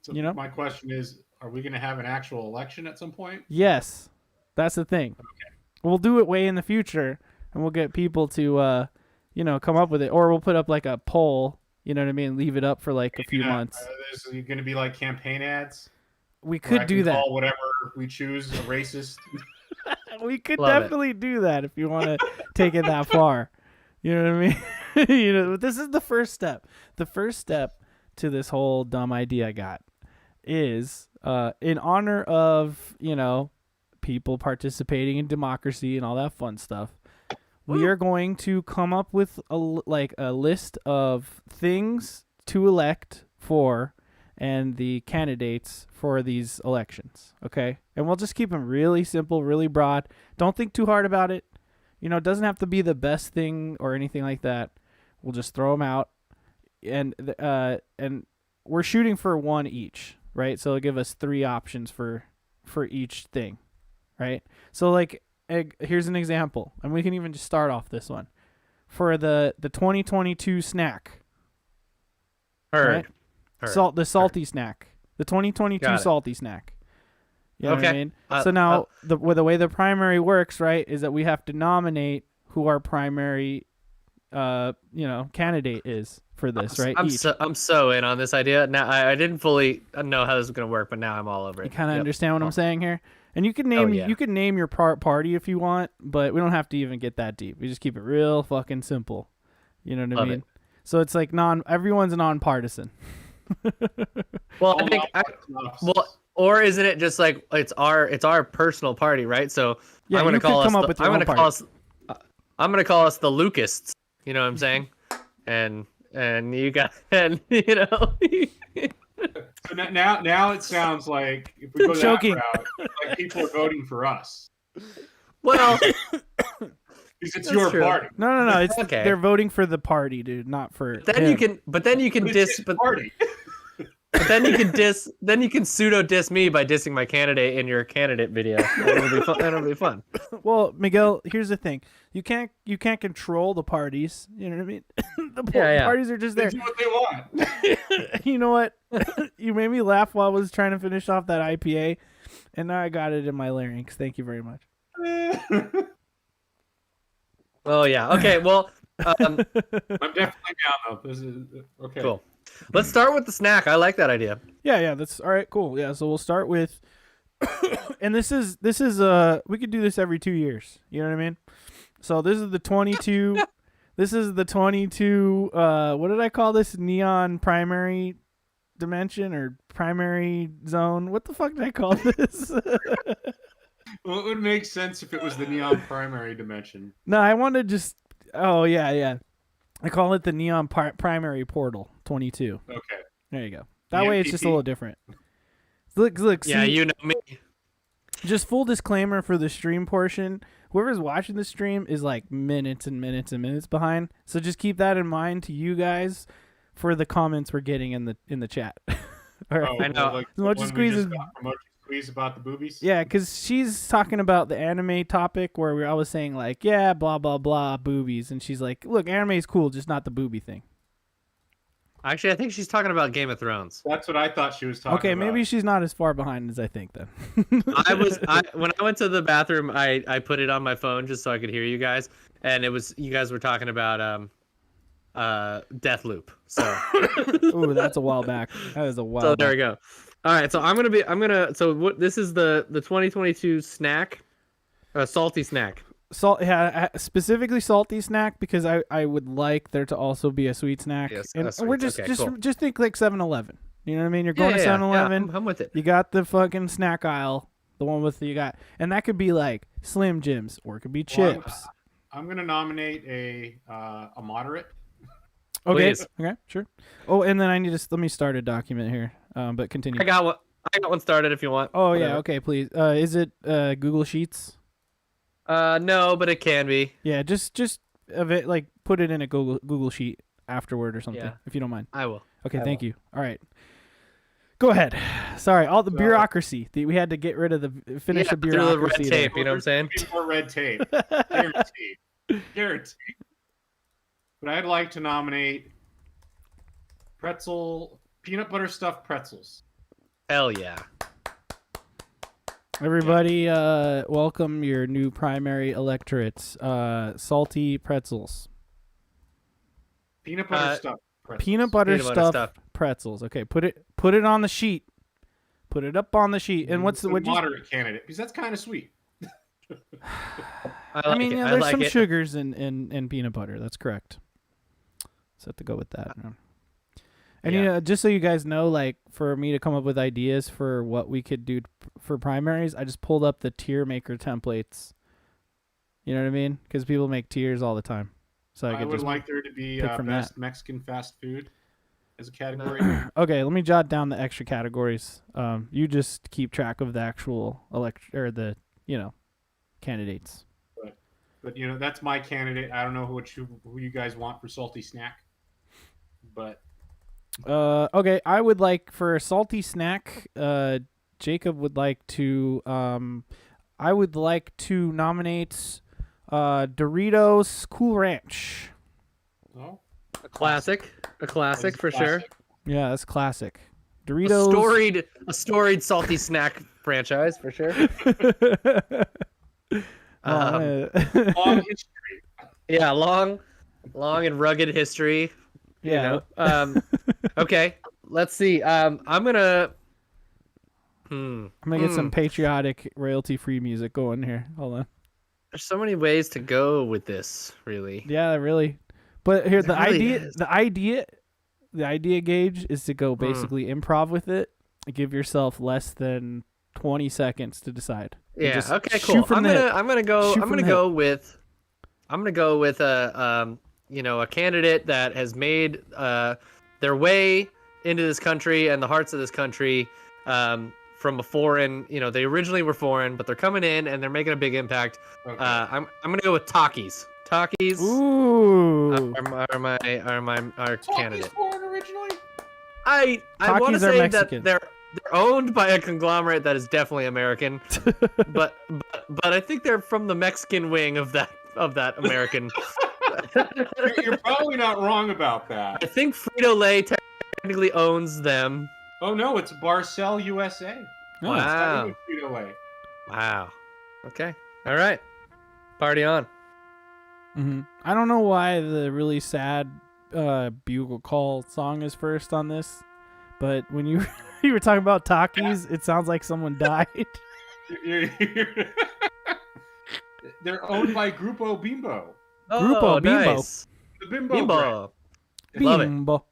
So You know? my question is, are we gonna have an actual election at some point? Yes, that's the thing. Okay. We'll do it way in the future, and we'll get people to come up with it, or we'll put up like a poll. You know what I mean? Leave it up for like a few months. There's going to be like campaign ads. We could do that. Call whatever we choose a racist. We could Love definitely do that if you want to take it that far. You know what I mean? But this is the first step. The first step to this whole dumb idea I got is in honor of, people participating in democracy and all that fun stuff. We are going to come up with a list of things to elect for and the candidates for these elections, okay? And we'll just keep them really simple, really broad. Don't think too hard about it. It doesn't have to be the best thing or anything like that. We'll just throw them out, and we're shooting for one each, right? So it'll give us 3 options for each thing, right? So here's an example, and we can even just start off this one for the 2022 snack. Heard. Right? The salty snack. The 2022 salty snack. You know what I mean? So now the way the primary works, right, is that we have to nominate who our primary candidate is for this, right? I'm so in on this idea. Now I didn't fully know how this was going to work, but now I'm all over it. You kind of understand what I'm saying here? And you can name your party if you want, but we don't have to even get that deep. We just keep it real fucking simple. You know what I mean? It. So it's like everyone's nonpartisan. Well, I think or isn't it just like it's our personal party, right? So yeah, I'm going to call us the Lucasts. You know what I'm saying? And you got So now it sounds like if we go that route, like people are voting for us. Well, because it's your party. No. It's okay. They're voting for the party, dude, not for. But then you can diss. Party. But then you can pseudo diss me by dissing my candidate in your candidate video. That'll be fun. Well, Miguel, here's the thing: you can't control the parties. You know what I mean? The parties are just there. They do what they want. You know what? You made me laugh while I was trying to finish off that IPA, and now I got it in my larynx. Thank you very much. Oh yeah. Okay. Well, I'm definitely down though. This is okay. Cool. Let's start with the snack. I like that idea. Yeah, that's all right. Cool. Yeah, so we'll start with, and this is we could do this every 2 years. You know what I mean? So this is the 22. This is the 22. What did I call this? Neon primary dimension or primary zone? What the fuck did I call this? Well, it would make sense if it was the neon primary dimension. No, I want to just. Oh yeah. I call it the Neon Primary Portal 22. Okay. There you go. That way it's just a little different. Look. Yeah, see, you know me. Just full disclaimer for the stream portion. Whoever's watching the stream is like minutes and minutes and minutes behind. So just keep that in mind to you guys for the comments we're getting in the chat. All right. I know. Like Emoji squeeze about the boobies. Yeah, because she's talking about the anime topic where we're always saying like, yeah, blah blah blah, boobies, and she's like, look, anime is cool, just not the booby thing. Actually, I think she's talking about Game of Thrones. That's what I thought she was talking about. Okay, maybe she's not as far behind as I think then. When I went to the bathroom, I put it on my phone just so I could hear you guys, and it was you guys were talking about Deathloop. So ooh, that's a while back. That is a while. So there we go. All right, so this is the 2022 snack, salty snack. Specifically salty snack because I would like there to also be a sweet snack. Yes, and sweet. we're just think like 7-Eleven. You know what I mean? You're going to 7-Eleven. Yeah, I'm with it. You got the fucking snack aisle, the one with and that could be like Slim Jims or it could be chips. I'm gonna nominate a moderate. Okay. Please. Okay. Sure. Oh, and then let me start a document here. But continue. I got one started if you want. Oh yeah. Okay. Please. Is it Google Sheets? No, but it can be. Yeah. Just of it, like put it in a Google Sheet afterward or something, if you don't mind. I will. Okay. Thank you. All right. Go ahead. Sorry, all the bureaucracy. We had to get rid of the the bureaucracy. The red tape. You know what I'm saying? More red tape. Guaranteed. But I'd like to nominate peanut butter stuffed pretzels. Hell yeah. Everybody, welcome your new primary electorates. Salty pretzels. Peanut butter stuffed pretzels. Peanut butter Peanut butter stuffed pretzels. Okay, put it on the sheet. Put it up on the sheet. And what's the moderate candidate? Because that's kind of sweet. I mean, yeah, there's some sugars in peanut butter. That's correct. So I have to go with that. And you know, just so you guys know, like for me to come up with ideas for what we could do for primaries, I just pulled up the tier maker templates. You know what I mean? Because people make tiers all the time. So I would like there to be best Mexican fast food as a category. Okay, let me jot down the extra categories. You just keep track of the actual candidates. But you know, that's my candidate. I don't know who you guys want for salty snack, but. Okay, I would like for a salty snack. Jacob would like to. I would like to nominate Doritos Cool Ranch. Oh, a classic for sure. Yeah, that's classic. Doritos. A storied salty snack franchise for sure. Long history. Yeah, long and rugged history. Yeah. You know? Okay. Let's see. I'm gonna get some patriotic royalty-free music going here. Hold on. There's so many ways to go with this, really. Yeah, really. But here, the really idea, Gage, is to go basically improv with it. Give yourself less than 20 seconds to decide. Yeah. Okay. Cool. I'm gonna go with a candidate that has made their way into this country and the hearts of this country from a foreign. You know, they originally were foreign, but they're coming in and they're making a big impact. Okay. I'm gonna go with Takis. Takis. Ooh. Are my candidate. Foreign originally? I want to say Mexican. that they're owned by a conglomerate that is definitely American, but I think they're from the Mexican wing of that American. You're probably not wrong about that. I think Frito-Lay technically owns them. Oh no, it's Barcel USA. Oh, Wow. Frito-Lay. Wow. Okay. All right. Party on. Mm-hmm. I don't know why the really sad bugle call song is first on this, but when you were talking about Takis, it sounds like someone died. They're owned by Grupo Bimbo. Grupo Bimbo. Nice. The Bimbo. brand. Love it. Bimbo.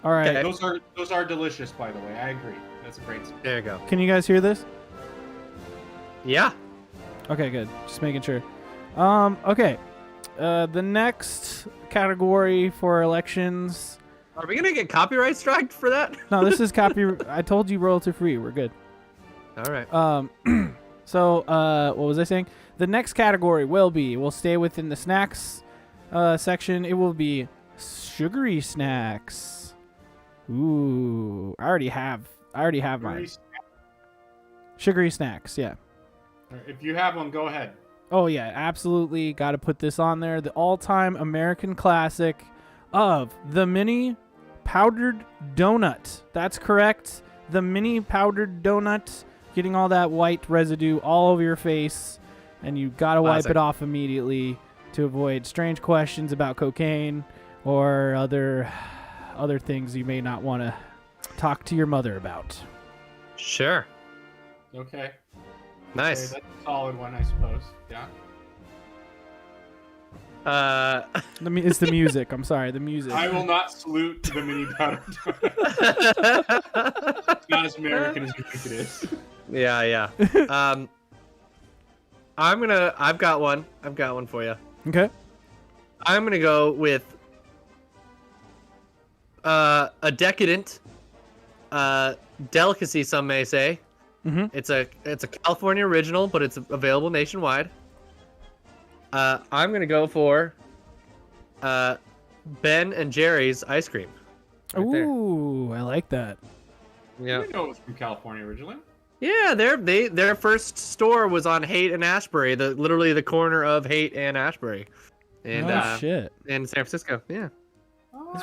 All right. Okay. Those are delicious, by the way. I agree. That's a great song. There you go. Can you guys hear this? Yeah. Okay, good. Just making sure. Okay. The next category for elections. Are we gonna get copyright striked for that? No, this is I told you royalty free. We're good. All right. So, what was I saying? The next category we'll stay within the snacks section. It will be sugary snacks. Ooh, I already have mine. Sugary snacks, yeah. If you have one, go ahead. Oh yeah, absolutely. Got to put this on there. The all-time American classic of the mini powdered donut. That's correct. The mini powdered donut. Getting all that white residue all over your face, and you gotta wipe it off immediately to avoid strange questions about cocaine or other things you may not want to talk to your mother about. Sure. Okay. Nice. Okay, that's a solid one, I suppose. Yeah. It's the music. I'm sorry, the music. I will not salute the mini powder donut. It's not as American as you think it is. Yeah. I've got one for you. Okay. I'm gonna go with a decadent delicacy, some may say. Mm-hmm. It's a California original, but it's available nationwide. I'm gonna go for Ben and Jerry's ice cream. Ooh, I like that. Yeah. I didn't know it was from California originally. Yeah, their first store was on Haight and Ashbury, literally the corner of Haight and Ashbury, and oh shit, in San Francisco. Yeah.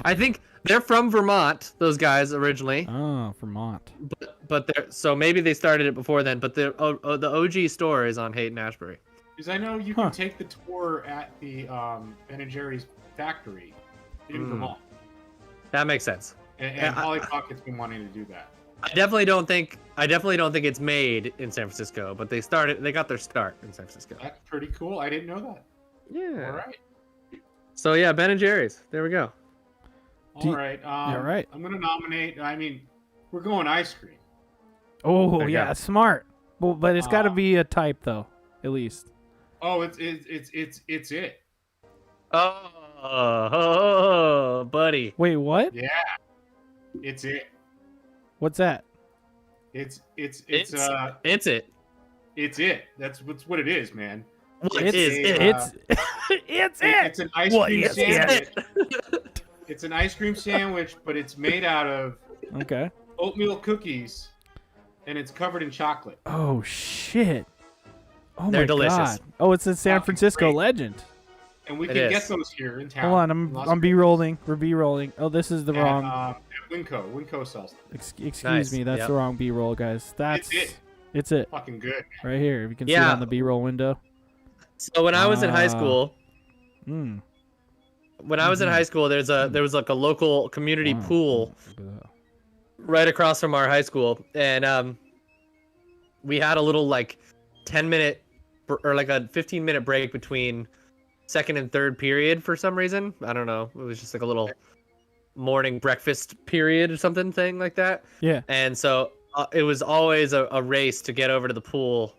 I think they're from Vermont. Those guys originally, Oh, Vermont. but they're so maybe they started it before then. But the OG store is on Haight and Ashbury. Because I know you can take the tour at the Ben and Jerry's factory in Vermont. That makes sense. And Polly Pocket's been wanting to do that. I definitely don't think it's made in San Francisco, but they got their start in San Francisco. That's pretty cool. I didn't know that. Yeah. All right. So yeah, Ben and Jerry's. There we go. All right. All right. I'm gonna nominate. I mean, we're going ice cream. Oh There you yeah, go. smart. Well, but it's got to be a type though, at least. Oh, it's it. Oh, buddy. Wait, what? Yeah. It's it. What's that? It's It's it. it. It's it. That's what it is, man. What It's is it? It's it's it. It's an ice What cream is sandwich. It's an ice cream sandwich, but it's made out of Okay. oatmeal cookies, and it's covered in chocolate. Oh shit. Oh They're my delicious. god. Oh, it's a San Fucking Francisco great. legend. And we It can is. get those here in town. Hold on, in Las I'm Vegas. B-rolling. We're B-rolling. Oh, this is the And, wrong. at Winco sells them. Excuse Nice, me, that's yep. the wrong B-roll, guys. That's It's it. Fucking good. Right here. If you can see it Yeah. on the B-roll window. So when I was in high Ah. school, Mm. when I was in high school, there was like a local community Wow. pool right across from our high school, and we had a little like 10-minute or like a 15-minute break between second and third period for some reason. I don't know. It was just like a little morning breakfast period or something thing like that. Yeah. And so it was always a race to get over to the pool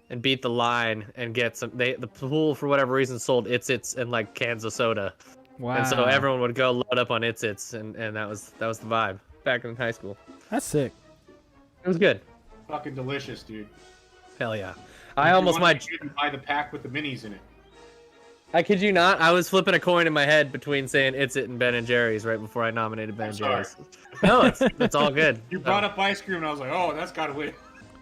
and beat the line and get some. The pool for whatever reason sold It's and like cans of soda, Wow. and so everyone would go load up on It's and that was the vibe back in high school. That's sick. It was good. Fucking delicious, dude. Hell yeah. If I you almost want might. to buy the pack with the minis in it. I kid you not. I was flipping a coin in my head between saying It's It and Ben and Jerry's right before I nominated Ben I'm and sorry. Jerry's. No, it's all good. You brought up ice cream, and I was like, oh, that's got to win.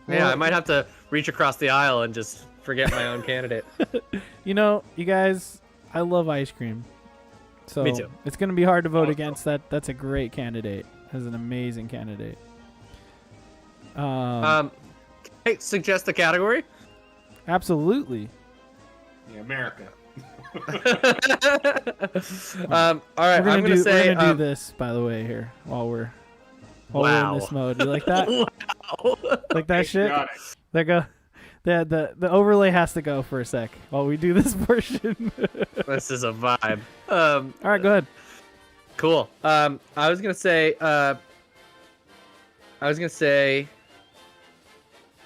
Yeah, I might have to reach across the aisle and just forget my own candidate. You know, you guys, I love ice cream. So Me too. It's going to be hard to vote Oh, against that. That's a great candidate. That's an amazing candidate. Can I suggest a category? Absolutely. Yeah, America. All right, We're I'm gonna say. we're gonna do this, by the way, here while we're in this mode. You like that? Wow. Like that shit? Patriotic. There go. The overlay has to go for a sec while we do this portion. This is a vibe. All right, go ahead. Cool. I was gonna say.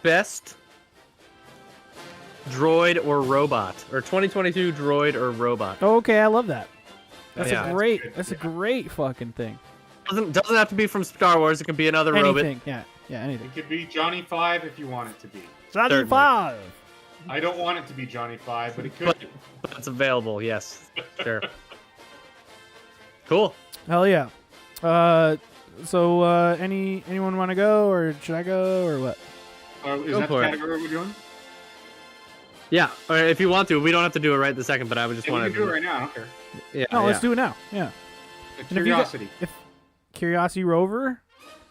Best droid or robot, or 2022 droid or robot. Oh, okay, I love that. That's Yeah. a great. That's good, That's a yeah. great fucking thing. Doesn't have to be from Star Wars. It can be another robot. Anything. Yeah, anything. It could be Johnny 5 if you want it to be. Certainly. 5. I don't want it to be Johnny 5, but it could But, be. but it's available. Yes. Sure. Cool. Hell yeah. So anyone want to go, or should I go, or what? Is Go that for the it. category we're doing? Yeah. Or if you want to, we don't have to do it right this second. But I would just Yeah, we want can do it right now. I don't care. Yeah. No, yeah. let's do it now. Yeah. The And if you got- Curiosity. If Curiosity Rover.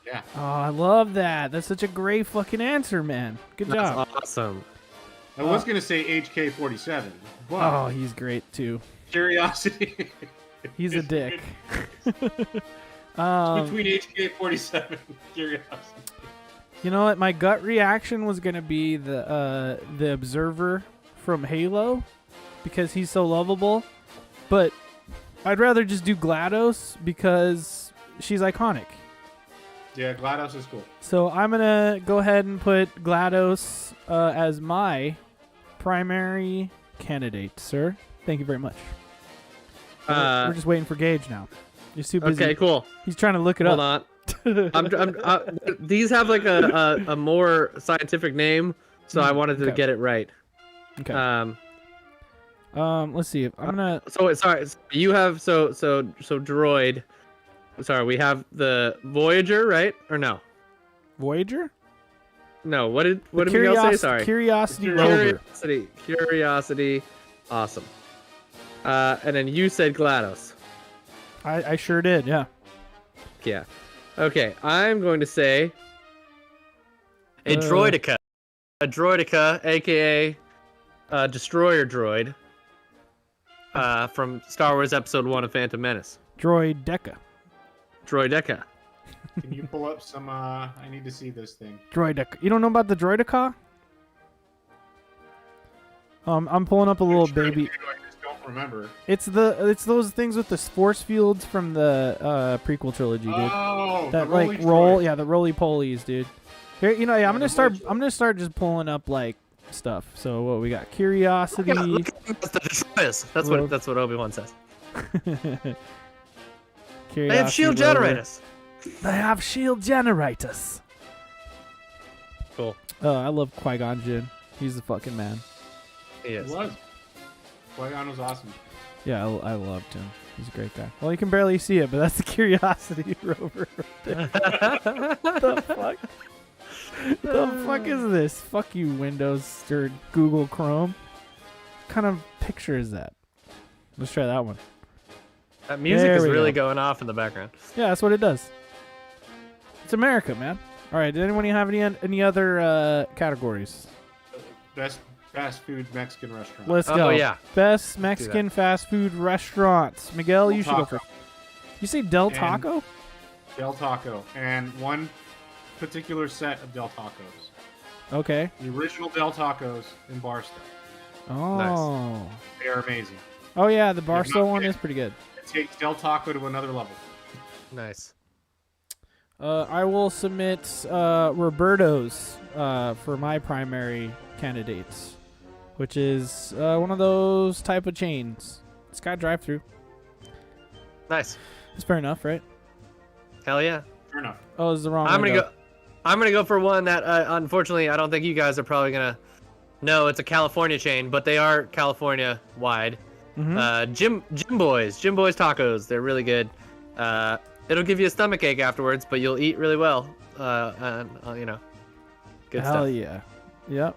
Yeah. Oh, I love that. That's such a great fucking answer, man. Good job. That's awesome. I was going to say HK47, but Oh, he's great too. Curiosity. He's a is dick. between HK47 and Curiosity. You know what? My gut reaction was gonna be the Observer from Halo, because he's so lovable. But I'd rather just do GLaDOS because she's iconic. Yeah, GLaDOS is cool. So I'm gonna go ahead and put GLaDOS as my primary candidate, sir. Thank you very much. We're just waiting for Gage now. You're too busy. Okay. Cool. He's trying to look it Hold up. on. These have like a more scientific name, so I wanted to Okay. get it right. Okay. Let's see. I'm gonna. So sorry, you have so droid. Sorry, we have the Voyager, right? Or no? Voyager? No. What did Miguel say? Sorry. Curiosity Rover. Curiosity. Awesome. And then you said GLaDOS. I sure did. Yeah. Yeah. Okay, I'm going to say a droidica. A droidica, aka destroyer droid. From Star Wars Episode 1 of Phantom Menace. Droideca. Droideca. Can you pull up some? I need to see this thing. Droideca. You don't know about the Droideca? I'm pulling up a little baby. I just don't remember. It's those things with the force fields from the prequel trilogy, dude. Oh, That the like roll, yeah, the roly polies, dude. Here, I'm gonna start just pulling up like stuff. So what we got? Curiosity. Look at the destroyers. That's what Obi-Wan says. They have shield rover. generators. They have shield generators. Cool. I love Qui-Gon Jinn. He's the fucking man. He is. It was. Qui-Gon was awesome. Yeah, I loved him. He's a great guy. Well, you can barely see it, but that's the Curiosity rover. The fuck? The fuck is this? Fuck you, Windows or Google Chrome. What kind of picture is that? Let's try that one. That music There is we really go. going off in the background. Yeah, that's what it does. It's America, man. All right, did anyone have any other categories? Best fast food Mexican restaurant. Let's Oh, go. yeah. Best Mexican fast food restaurants. Miguel, you should go first. You say Del Taco? Del Taco. And one particular set of Del Tacos. Okay. The original Del Tacos in Barstow. Oh. They are amazing. Oh yeah, the not Barstow one kidding. is pretty good. It takes Del Taco to another level. Nice. I will submit Roberto's for my primary candidates, which is one of those type of chains. It's got drive-through. Nice. It's fair enough, right? Hell yeah. Fair enough. Oh, it's the wrong. I'm window. gonna go for one that unfortunately I don't think you guys are probably gonna know. It's a California chain, but they are California wide. Jim Boys tacos. They're really good. It'll give you a stomach ache afterwards, but you'll eat really well. Good Hell stuff. yeah. Yep.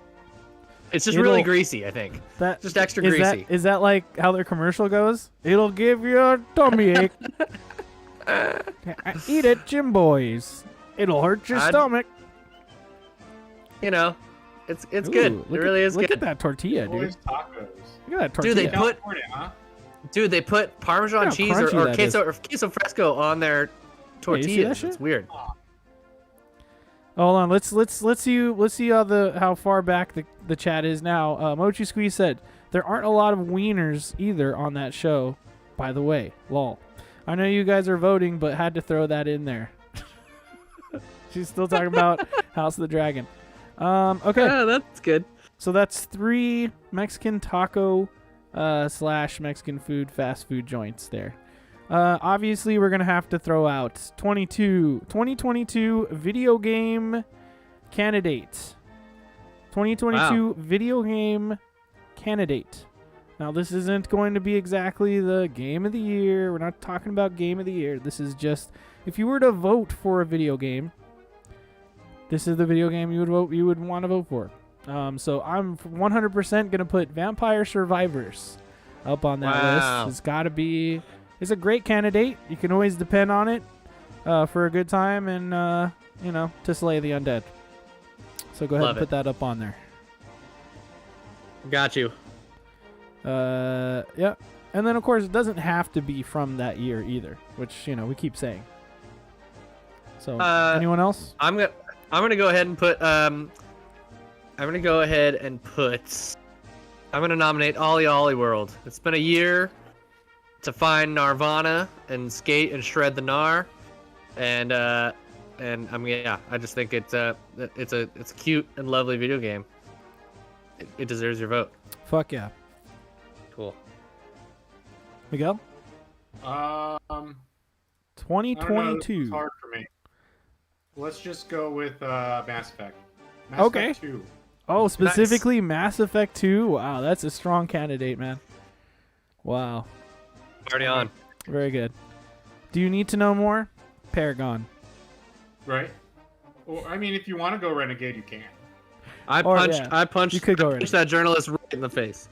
It's just It'll- really greasy, I think. That Just extra is greasy. Is that like how their commercial goes? It'll give you a tummy ache. Eat it, Jim Boys. It'll hurt your stomach. You know, it's Ooh, good. It look really at, is look good. at that tortilla, dude. Boys Tacos. Look at that tortilla. Dude, they put California, huh? Dude, they put Parmesan Look how cheese crunchy or that queso fresco on their Hey, you see that tortillas. shit? It's weird. Hold on, let's see how far back the chat is now. Mochi Squeeze said there aren't a lot of wieners either on that show. By the way, lol. I know you guys are voting, but had to throw that in there. She's still talking about House of the Dragon. Okay, Yeah, that's good. so that's 3 Mexican taco / Mexican food fast food joints there. Obviously, we're going to have to throw out 2022 video game candidate. 2022 video game candidate. Now, this isn't going to be exactly the game of the year. We're not talking about game of the year. This is just, if you were to vote for a video game, this is the video game you would want to vote for. So I'm 100% going to put Vampire Survivors up on that Wow. list. It's got to be... It's a great candidate. You can always depend on it for a good time and, to slay the undead. So go ahead Love and put that up on there. Got you. Yeah. And then, of course, it doesn't have to be from that year either, which, we keep saying. So, anyone else? I'm gonna go ahead and put I'm gonna nominate Ollie Ollie World. It's been a year to find Nirvana and skate and shred the Nar, and I just think it's a cute and lovely video game. It deserves your vote. Fuck yeah. Cool. Miguel? 2022. It's hard for me. Let's just go with Mass Effect. Mass Okay. Effect 2. Oh, specifically Mass Effect 2? Wow, that's a strong candidate, man. Wow. Already on. Very good. Do you need to know more? Paragon. Right? Or, I mean, if you want to go Renegade, you can. I punched You could go punched that journalist right in the face.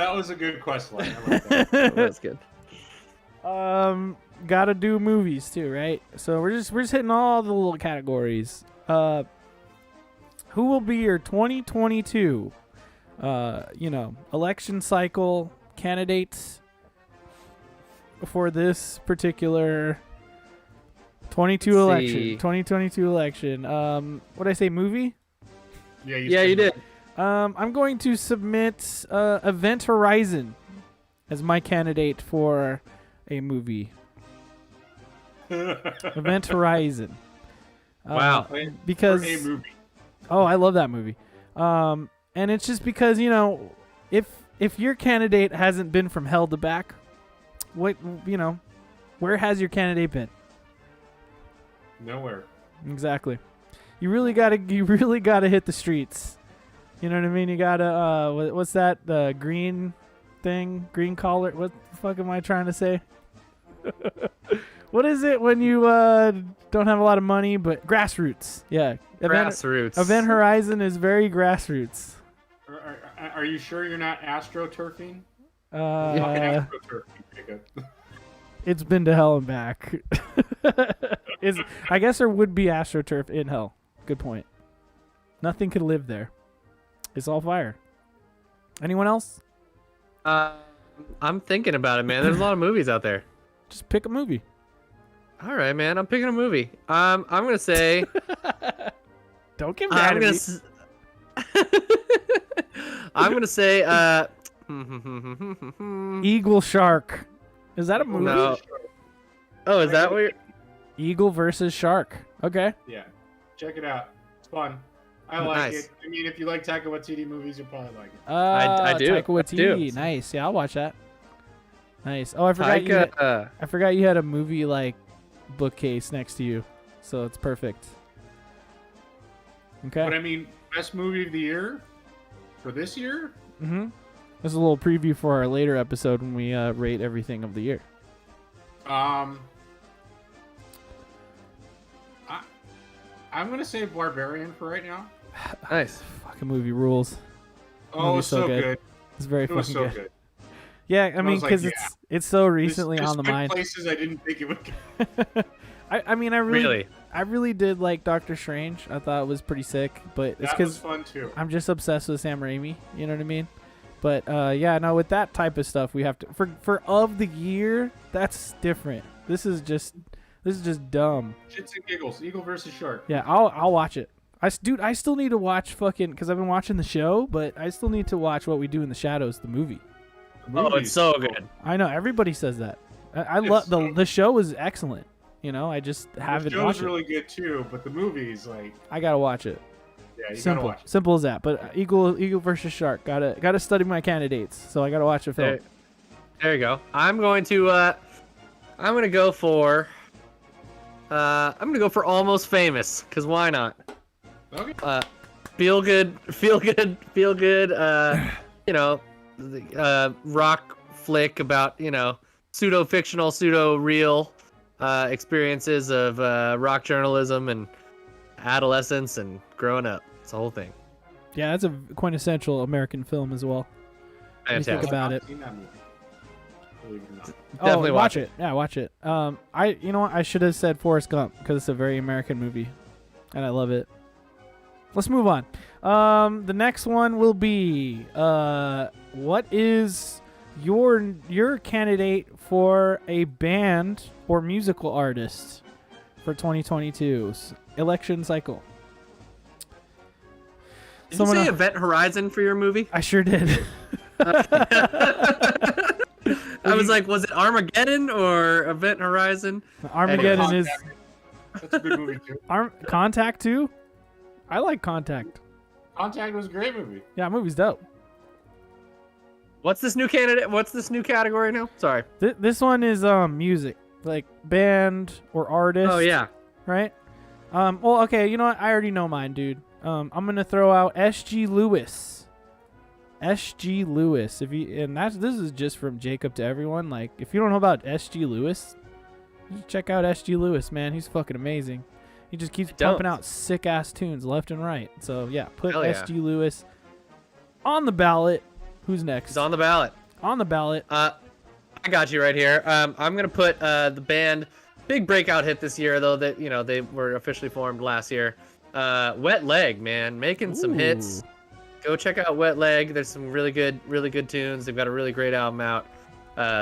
that was a good quest line. I like that. That was good. Gotta do movies too, right? So we're just hitting all the little categories. Who will be your 2022 election cycle candidates for this particular 2022 election. What did I say, movie? Yeah, You did. I'm going to submit Event Horizon as my candidate for a movie. Event Horizon. Wow. Because For a movie. oh, I love that movie. And it's just because, if your candidate hasn't been from hell to back, where has your candidate been? Nowhere. Exactly. You really gotta hit the streets. You know what I mean? You gotta what's that? The green thing? Green collar? What the fuck am I trying to say? What is it when you don't have a lot of money but grassroots? Yeah. Grassroots. Event Horizon is very grassroots. Are you sure you're not astroturfing? Fucking Astroturfing, Jacob. It's been to hell and back. I guess there would be AstroTurf in hell. Good point. Nothing could live there. It's all fire. Anyone else? I'm thinking about it, man. There's a lot of movies out there. Just pick a movie. All right, man. I'm picking a movie. I'm gonna say. Don't get mad at me. I'm gonna say. Eagle Shark. Is that a movie? No. Oh, is that what? You're... Eagle versus Shark. Okay. Yeah, check it out. It's fun. I like Nice. it. I mean, if you like Taika Waititi movies, you'll probably like it. I do. Taika Waititi. I do. Nice. Yeah, I'll watch that. Nice. Oh, I forgot. I forgot you had a movie like bookcase next to you, so it's perfect. Okay. But I mean, best movie of the year for this year? Mm-hmm. This is a little preview for our later episode when we rate everything of the year. I'm gonna say Barbarian for right now. Nice. Fucking movie rules. Oh, Movie's it's so good. It's very It was fucking so good. good. Yeah, I mean, was like, because yeah. it's so recently This on the went mind. places I didn't think it would go. I really did like Doctor Strange. I thought it was pretty sick, but it's That was because fun too. I'm just obsessed with Sam Raimi. You know what I mean? But yeah, no, with that type of stuff, we have to for of the year. That's different. This is just dumb. Shits and giggles. Eagle versus Shark. Yeah, I'll watch it. I still need to watch fucking because I've been watching the show, but I still need to watch What We Do in the Shadows, the movie. Oh, it's so good. I know everybody says that. I love the show is excellent. You know, I just haven't The show's watched it. really good too, but the movie's like, I gotta watch it. yeah, you gotta watch it. Simple as that. But Eagle versus Shark. Gotta study my candidates. So I gotta watch the film. There you go. I'm going to go for Almost Famous, because why not? Okay. Feel good. Rock flick about pseudo fictional, pseudo real experiences of rock journalism and adolescence and growing up. It's the whole thing. Yeah, that's a quintessential American film as well. When you think Fantastic. about it. I've seen that movie. Believe it or not. Definitely watch it. Yeah, watch it. I should have said Forrest Gump because it's a very American movie, and I love it. Let's move on. The next one will be what is your candidate for a band or musical artist for 2022's election cycle? Did you say Event Horizon for your movie? I sure did. I was like, was it Armageddon or Event Horizon? Armageddon is That's a good movie too. Contact too. I like Contact. Contact was a great movie. Yeah, movie's dope. What's this new candidate? What's this new category now? Sorry. This one is music, like band or artist. Oh yeah. Right. Well, okay. You know what? I already know mine, dude. I'm gonna throw out S.G. Lewis. S.G. Lewis. This is just from Jacob to everyone. Like, if you don't know about S.G. Lewis, just check out S.G. Lewis, man. He's fucking amazing. He just keeps pumping out sick ass tunes left and right. So yeah, put Hell yeah. S.G. Lewis on the ballot Who's next? He's on the ballot. On the ballot. I got you right here. I'm gonna put the band big breakout hit this year though that they were officially formed last year. Wet Leg, man, making some hits. Go check out Wet Leg. There's some really good tunes. They've got a really great album out,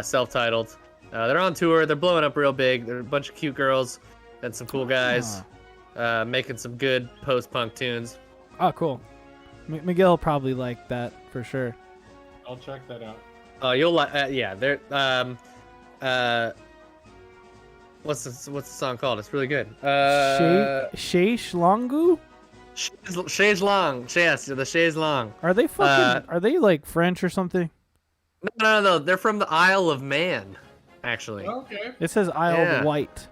self-titled. They're on tour. They're blowing up real big. They're a bunch of cute girls and some cool guys, making some good post-punk tunes. Oh, cool. Miguel will probably like that for sure. I'll check that out. Oh, you'll like. Yeah, they're. What's the song called? It's really good. Shay Schlangu? Chaise Long. Yes, the Chaise Long. Are they fucking? Are they like French or something? No. They're from the Isle of Man, actually. Okay. It says Isle of Wight.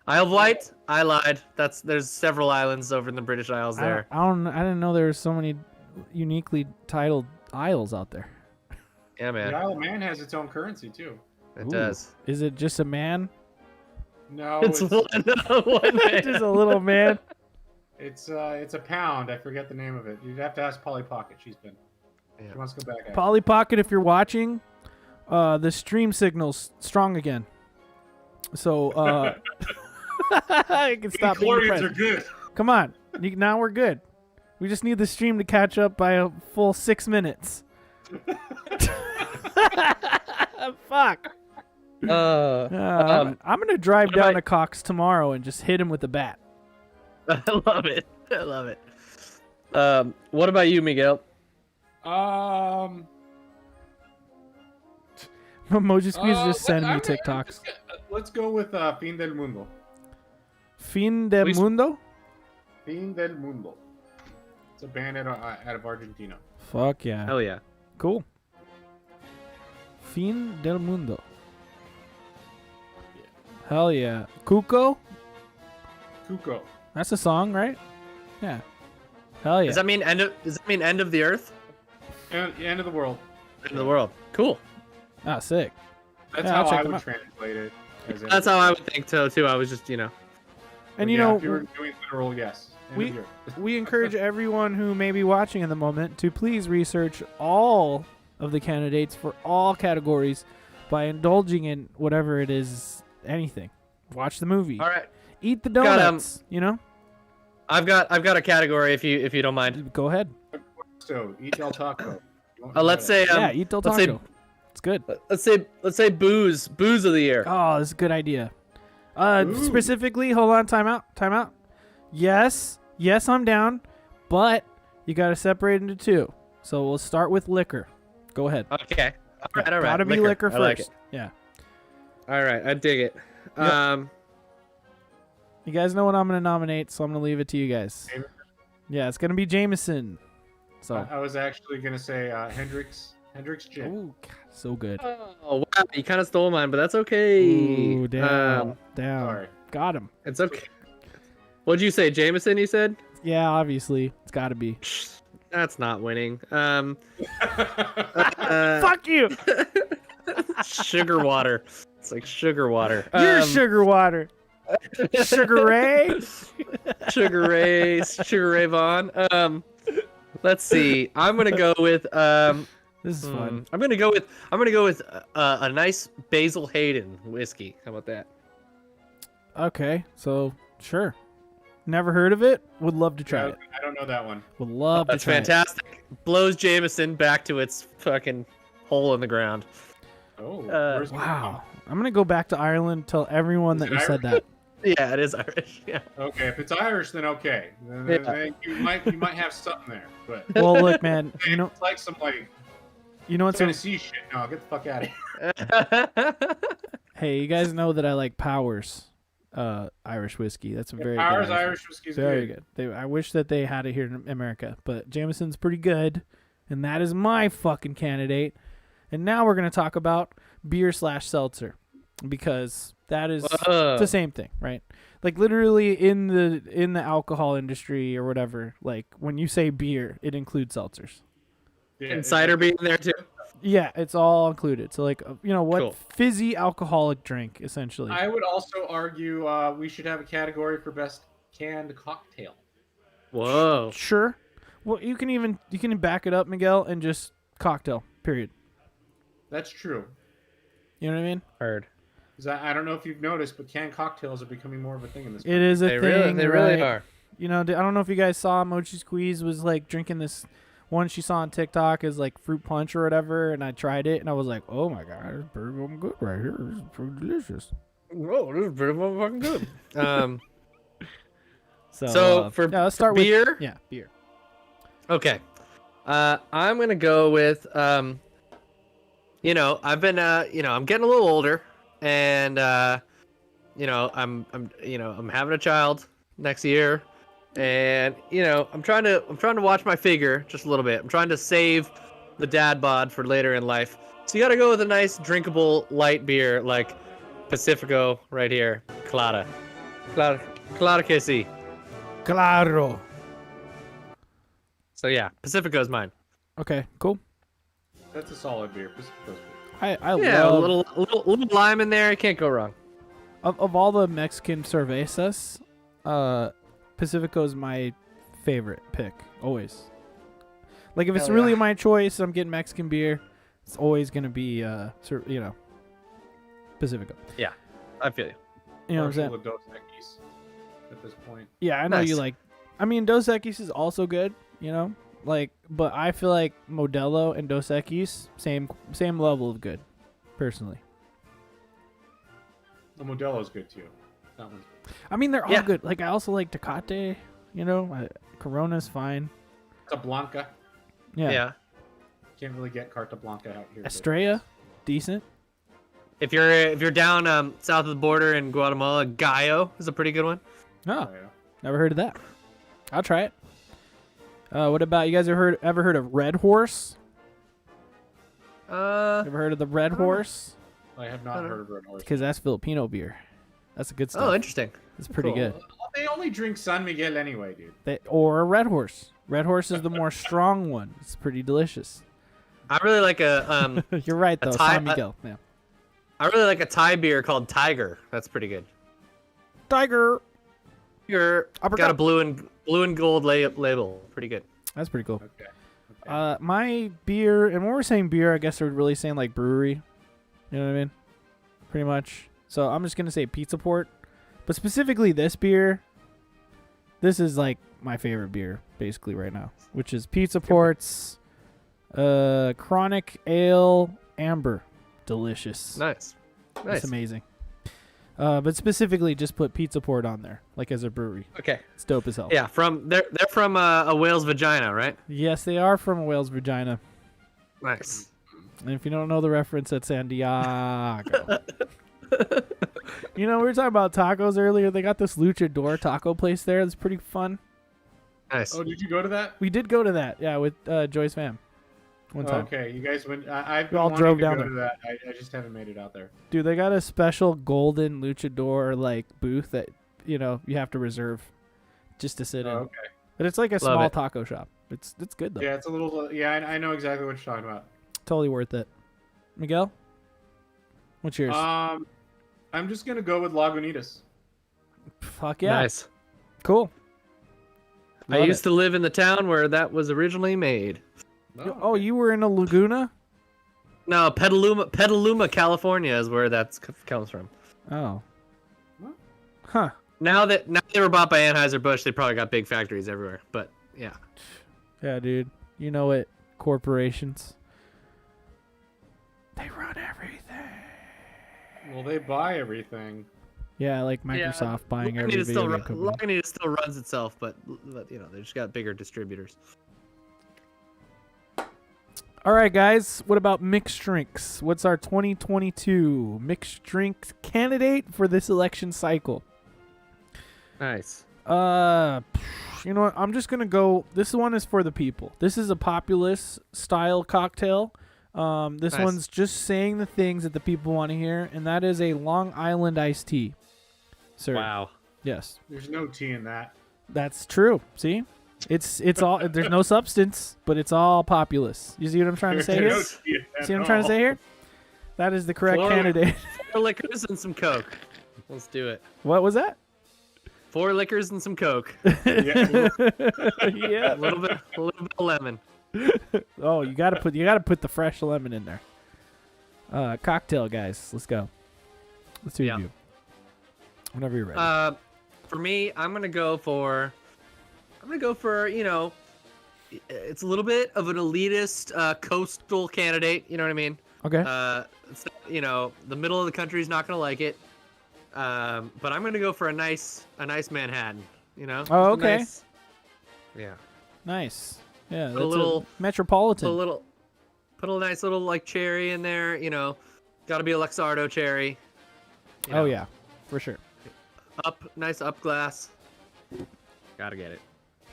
Isle of Wight? I lied. There's several islands over in the British Isles there. I didn't know there were so many uniquely titled isles out there. Yeah, man. The Isle of Man has its own currency too. It does. Is it just a man? No, It's one man. Just a little man. It's a pound. I forget the name of it. You'd have to ask Polly Pocket. She wants to go back. Polly Pocket, if you're watching, the stream signal's strong again. So I can stop being Chlorians depressed. are good. Come on, now we're good. We just need the stream to catch up by a full 6 minutes. Fuck. I'm gonna drive down to Cox tomorrow and just hit him with the bat. I love it. What about you, Miguel? Emoji Squeeze just sending me TikToks. Let's go with Fin del Mundo. Fin del Mundo? Fin del Mundo. It's a band out of Argentina. Fuck yeah. Hell yeah. Cool. Fin del Mundo. Hell yeah. Cuco? Cuco. That's a song, right? Yeah. Hell yeah. Does that mean end of the earth? End of the world. End of the world. Cool. Ah, sick. That's Yeah, how I'll check I them would out. translate it. That's how I would think so too. I was just And But you yeah, know, if you were doing literal, yes. End of the earth. we encourage everyone who may be watching in the moment to please research all of the candidates for all categories by indulging in whatever it is, anything. Watch the movie. all right. Eat the donuts. I've got a category if you don't mind. Go ahead. So eat Del Taco. Let's say Eat Del let's say- Taco. It's good. let's say booze of the year. Oh, this is a good idea. Ooh. Specifically, hold on, time out. Yes, I'm down, but you got to separate into two. So we'll start with liquor. Go ahead. Okay. All right. Gotta be liquor I like first. it. Yeah. All right. I dig it. Yep. You guys know what I'm gonna nominate, so I'm gonna leave it to you guys. Jameson? Yeah, it's gonna be Jameson. So. I was actually gonna say Hendrix Gin. Ooh, God, so good. Oh wow, you kind of stole mine, but that's okay. Ooh, down. Sorry. Got him. It's okay. What'd you say, Jameson? You said? Yeah, obviously, it's got to be. That's not winning. Fuck you. Sugar water. It's like sugar water. You're sugar water. Sugar Ray. Sugar Ray Vaughn. Let's see. I'm gonna go with This is fun. I'm gonna go with a nice Basil Hayden whiskey. How about that? Okay, so sure. Never heard of it. Would love to try it. I don't know that one. Would love to That's try fantastic. Blows Jameson back to its fucking hole in the ground. Oh, it. where's Wow. I'm gonna go back to Ireland. Tell everyone Is that it you said Irish? that. Yeah, it is Irish. Yeah. Okay, if it's Irish, then okay. Then you might have something there. But Well, look, man. it's like some You know what's Tennessee shit. No, get the fuck out of here. Hey, you guys know that I like Powers, Irish whiskey. That's a very Powers good Irish whiskey's Very good. good. I wish that they had it here in America, but Jameson's pretty good, and that is my fucking candidate. And now we're gonna talk about beer/seltzer, because that is the same thing, right? Like literally in the alcohol industry or whatever. Like when you say beer, it includes seltzers. Yeah, And cider being there too. Yeah, it's all included. So like what Cool. fizzy alcoholic drink essentially. I would also argue we should have a category for best canned cocktail. Whoa. Sure. Well, you can back it up, Miguel, and just cocktail. Period. That's true. You know what I mean? Heard. 'Cause I don't know if you've noticed, but canned cocktails are becoming more of a thing in this. It is a They thing. they really right? are. You know, I don't know if you guys saw Mochi Squeeze was like drinking this one she saw on TikTok is like fruit punch or whatever, and I tried it and I was like, oh my god, it's pretty good right here. It's pretty delicious. Whoa, this is pretty fucking good. So, for let's start beer. with beer. Okay. I'm gonna go with you know, I've been you know, I'm getting a little older, and you know, I'm having a child next year, and you know, I'm trying to watch my figure just a little bit. I'm trying to save the dad bod for later in life. So you got to go with a nice drinkable light beer like Pacifico right here, Clara que sí. Claro. So yeah, Pacifico is mine. Okay, cool. That's a solid beer. Pacifico's beer. I Yeah, love a little lime in there. You can't go wrong. of all the Mexican cervezas, Pacifico is my favorite pick always. Like if it's Hell really yeah. my choice, I'm getting Mexican beer. It's always gonna be you know, Pacifico. I feel you. You know what I'm saying? Partial to Dos Equis at this point. Yeah, I know you Nice. like. I mean, Dos Equis is also good. You know, like, but I feel like Modelo and Dos Equis same level of good, personally. The Modelo's good too. That one's I mean, they're all Yeah. good. Like, I also like Tecate. You know, Corona's fine. Carta Blanca. Yeah. Can't really get Carta Blanca out here. but- Estrella, decent. If you're down south of the border in Guatemala, Gallo is a pretty good one. Oh, Oh, yeah. never heard of that. I'll try it. What about you guys? Ever heard of Red Horse? Ever heard of the Red don't know. Horse? I have not heard of Red Horse. Because that's Filipino beer. That's a good stuff. Oh, interesting. It's pretty Cool. good. They only drink San Miguel anyway, dude. Or a Red Horse. Red Horse is the more strong one. It's pretty delicious. I really like a You're right though. Thai- San Miguel. Yeah. I really like a Thai beer called Tiger. That's pretty good. Tiger. Tiger got Uppercut. a blue and gold label. Pretty good. That's pretty cool. Okay. My beer, and when we're saying beer, I guess we're really saying like brewery. You know what I mean? Pretty much. So I'm just gonna say Pizza Port, but specifically this beer. This is like my favorite beer, basically right now, which is Pizza Port's Chronic Ale Amber. Delicious. Nice. It's amazing. But specifically, just put Pizza Port on there, like as a brewery. Okay. It's dope as hell. Yeah, they're from a whale's vagina, right? Yes, they are from a whale's vagina. Nice. And if you don't know the reference, that's San Diego. You know, we were talking about tacos earlier. They got this Luchador taco place there. It's pretty fun. Nice. Oh, did you go to that? We did go to that, yeah, with Joy's fam. One time. Okay, you guys went. I've We been all wanting drove to down go there. to that. I just haven't made it out there. Dude, they got a special golden Luchador like booth that, you know, you have to reserve just to sit in. Oh, okay. But it's like a Love small it. taco shop. It's good though. Yeah, it's a little. Yeah, I know exactly what you're talking about. Totally worth it. Miguel? What's yours? I'm just gonna go with Lagunitas. Fuck yeah. Nice. Cool. I used to live in the town where that was originally made. Oh, you were in a Laguna? No, Petaluma, California is where that comes from. Oh. What? Huh. Now they were bought by Anheuser-Busch, they probably got big factories everywhere. But yeah. Yeah, dude. You know it. Corporations. They run everything. Well, they buy everything. Yeah, like Microsoft buying every video game company. Lagunitas still runs itself, but you know they just got bigger distributors. All right, guys. What about mixed drinks? What's our 2022 mixed drinks candidate for this election cycle? Nice. You know what? I'm just gonna go. This one is for the people. This is a populist style cocktail. This Nice. one's just saying the things that the people want to hear, and that is a Long Island iced tea. Sir. Wow. Yes, There's no tea in that. that's true. See, it's all. There's no substance, but it's all populist. You see what I'm trying to say here? There's no tea in that See what I'm at trying to all. say here? That is the correct Florida. candidate. 4 liquors and some Coke. Let's do it. What was that? 4 liquors and some Coke. Yeah. Yeah. A little bit of lemon. Oh, you gotta put the fresh lemon in there. Cocktail, guys. Let's go. Let's do review. Whenever you're ready. For me, I'm gonna go for it's a little bit of an elitist coastal candidate. You know what I mean? Okay. The middle of the country is not gonna like it. But I'm gonna go for a nice Manhattan. Oh, okay. Yeah. Nice. Yeah. Put a little metropolitan. Put a nice little like cherry in there. Got to be a Luxardo cherry. Oh yeah, for sure. Nice up glass. Gotta get it.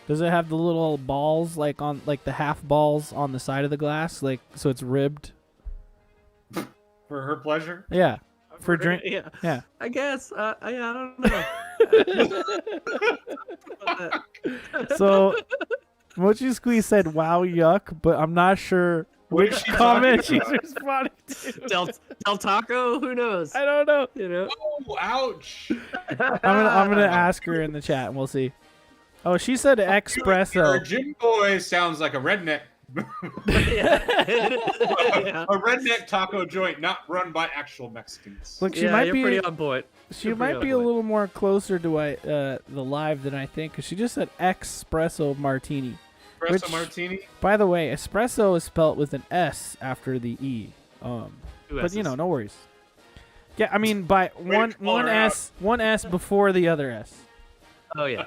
Does it have the little balls like the half balls on the side of the glass, like so it's ribbed? For her pleasure? Yeah. For drink? Yeah. Yeah. I guess. I don't know. So, Mochi Squeeze said, "Wow, yuck," but I'm not sure which comment she's responding to. Del Taco? Who knows? I don't know. Oh, ouch! I'm gonna ask her in the chat and we'll see. Oh, she said espresso. Gym boy sounds like a redneck. Yeah. A redneck taco joint not run by actual Mexicans. Look, You're pretty on point. She might be a little more closer to the live than I think, because she just said espresso martini. Espresso martini? By the way, espresso is spelled with an S after the E. But no worries. Yeah, I mean by one S before the other S. Oh yeah.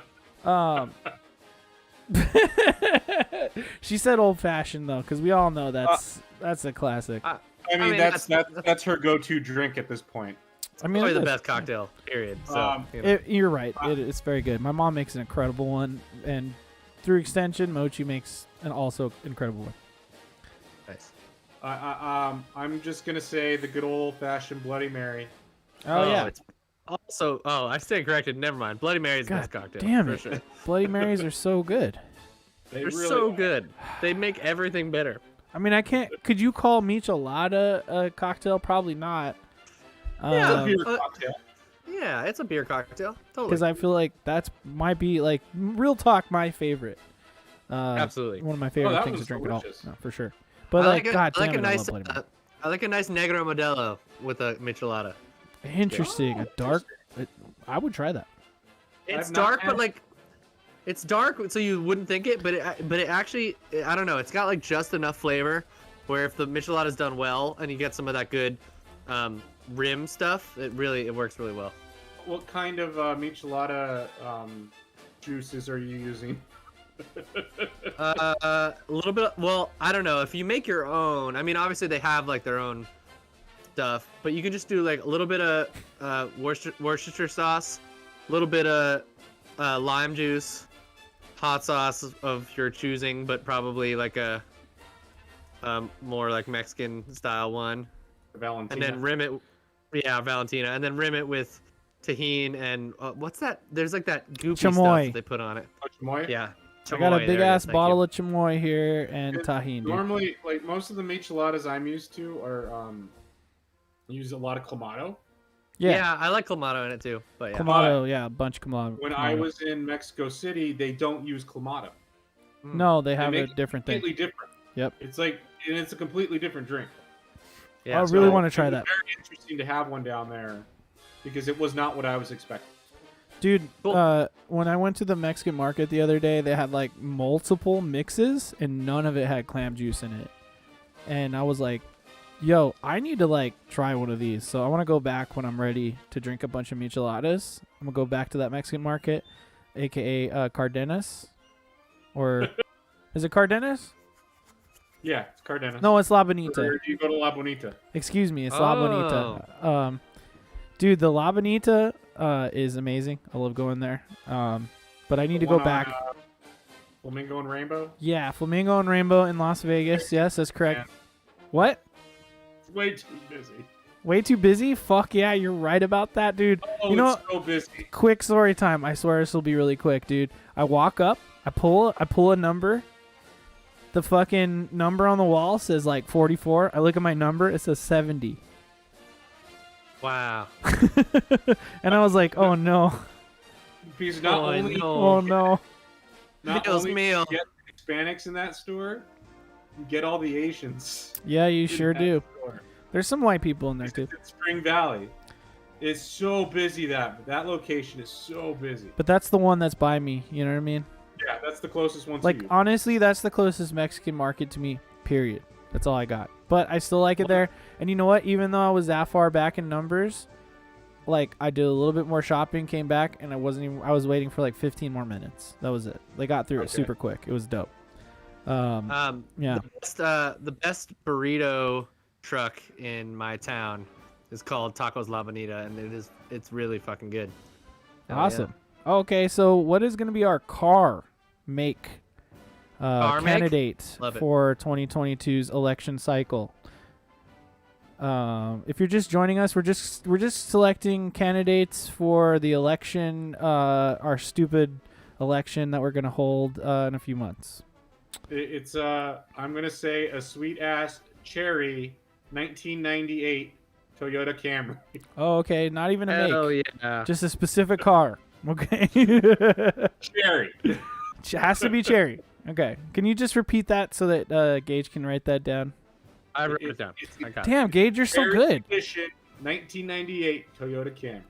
She said old fashioned though, because we all know that's a classic. I mean that's her go-to drink at this point. I mean, probably the best cocktail. Period. So you're right. It's very good. My mom makes an incredible one, and through extension, Mochi makes an also incredible one. Nice. I'm just gonna say the good old-fashioned Bloody Mary. Oh yeah. It's also, I stand corrected. Never mind. Bloody Mary's the best cocktail. Damn it. Sure. Bloody Marys are so good. They're really so good. They make everything better. I mean, I can't. Could you call michelada a cocktail? Probably not. Yeah, beer cocktail. Yeah, it's a beer cocktail. Totally. Because I feel like might be like real talk my favorite. Absolutely. One of my favorite things to drink at all. No, for sure. But I like a nice Negro Modelo with a michelada. Interesting. A dark. I would try that. It's dark, but like, it's dark, so you wouldn't think it, but it actually, I don't know. It's got like just enough flavor, where if the michelada is done well and you get some of that good, rim stuff, it works really well. What kind of michelada juices are you using? A little bit. Well, I don't know. If you make your own, I mean, obviously they have like their own stuff, but you can just do like a little bit of Worcestershire sauce, a little bit of lime juice, hot sauce of your choosing, but probably like a more like Mexican style one. Valentina. And then rim it, Valentina, and then rim it with tahini and what's that? There's like that goopy chamoy stuff they put on it. Oh, chamoy? Yeah. I got a big ass bottle of chamoy here and tahini. Normally, like most of the micheladas I'm used to are use a lot of clamato. Yeah, I like clamato in it too. But yeah. Clamato, a bunch of clamato. When I was in Mexico City, they don't use clamato. No, they have a different thing. Completely different. Yep. It's like it's a completely different drink. Yeah, I really want to try that. Very interesting to have one down there because it was not what I was expecting. Dude, cool. When I went to the Mexican market the other day, they had like multiple mixes and none of it had clam juice in it. And I was like, yo, I need to like try one of these. So I want to go back when I'm ready to drink a bunch of micheladas. I'm going to go back to that Mexican market, aka Cardenas. Or is it Cardenas? Yeah, it's Cardenas. No, it's La Bonita. Or do you go to La Bonita? Excuse me, it's La Bonita. Dude, the La Bonita is amazing. I love going there. But I need to go back. Flamingo and Rainbow? Yeah, Flamingo and Rainbow in Las Vegas. Yes, that's correct. Man. What? It's way too busy. Way too busy? Fuck yeah, you're right about that, dude. Oh, you know, it's so busy. Quick story time. I swear this will be really quick, dude. I walk up, I pull a number. The fucking number on the wall says like 44. I look at my number, it says 70. Wow. And I was like, oh no. Because not only oh no. not Meals, only meal. do you get Hispanics in that store, You get all the Asians. Yeah, you in sure that do. store. There's some white people in there too. It's in Spring Valley. It's so busy that location is so busy. But that's the one that's by me. You know what I mean? Yeah, that's the closest one to Like you. honestly, that's the closest Mexican market to me. Period. That's all I got. But I still like it there. And you know what? Even though I was that far back in numbers, like I did a little bit more shopping, came back, and I was waiting for like 15 more minutes. That was it. They got through it super quick. It was dope. Yeah. The best burrito truck in my town is called Tacos La Bonita, and it's really fucking good. Hell Awesome. Okay, so what is going to be our car make candidate for 2022's election cycle? If you're just joining us, we're just selecting candidates for the election, our stupid election that we're going to hold in a few months. It's I'm gonna say a sweet ass cherry 1998 Toyota Camry. Oh, okay. Not even a make. Oh yeah. Just a specific car. Okay. Cherry. It has to be cherry. Okay. Can you just repeat that so that Gage can write that down? I wrote it down. I got it. Damn, Gage, you're so good. Edition 1998 Toyota Camry.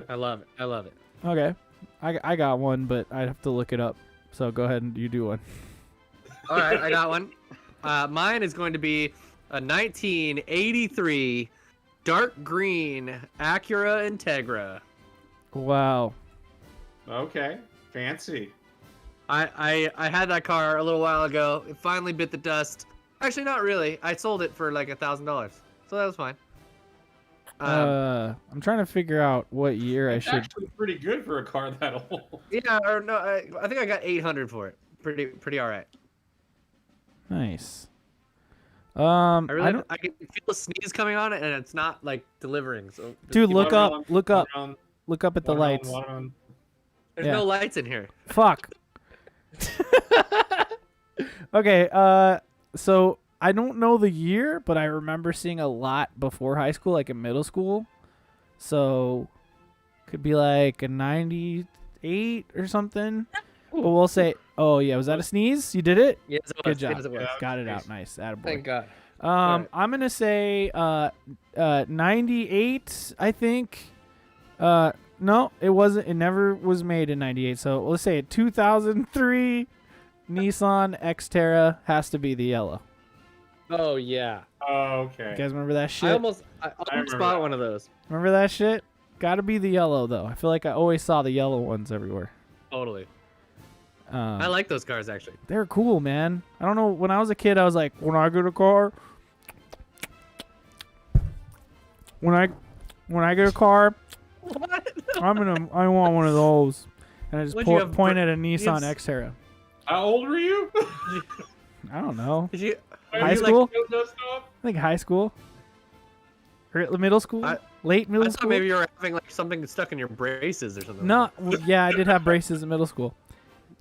I love it. I love it. Okay. I got one, but I'd have to look it up. So go ahead and you do one. All right, I got one. Mine is going to be a 1983 dark green Acura Integra. Wow. Okay, fancy. I had that car a little while ago. It finally bit the dust. Actually, not really. I sold it for like $1,000, so that was fine. I'm trying to figure out what year It's I should. actually pretty good for a car that old. Yeah, or no, I think I got 800 for it. Pretty all right. Nice. I don't. can feel a sneeze coming on it, and it's not like delivering. So just Dude, keep look on- up. Look up. Look up at the lights. There's yeah. no lights in here. Fuck. Okay. So I don't know the year, but I remember seeing a lot before high school, like in middle school. So could be like a 98 or something. But we'll say, oh yeah, was that a sneeze? You did it? Yes, it was. Good job. Yes, it was. Got it out. Nice. Attaboy. Thank God. I'm gonna say 98. I think. No, it wasn't. It never was made in 98. So let's say 2003 Nissan Xterra has to be the yellow. Oh yeah. Oh, okay. You guys remember that shit? I almost remember bought that. one of those. Remember that shit? Got to be the yellow though. I feel like I always saw the yellow ones everywhere. Totally. I like those cars actually. They're cool, man. I don't know. When I was a kid, I was like, when I get a car, when I get a car, What? I want one of those. And I just What'd you have, point at a Nissan have- Xterra. How old were you? I don't know. Did you? High you school? Like, dust off? I think high school. Or middle school? Late middle I school? thought maybe you were having like something stuck in your braces or something. No, yeah, I did have braces in middle school.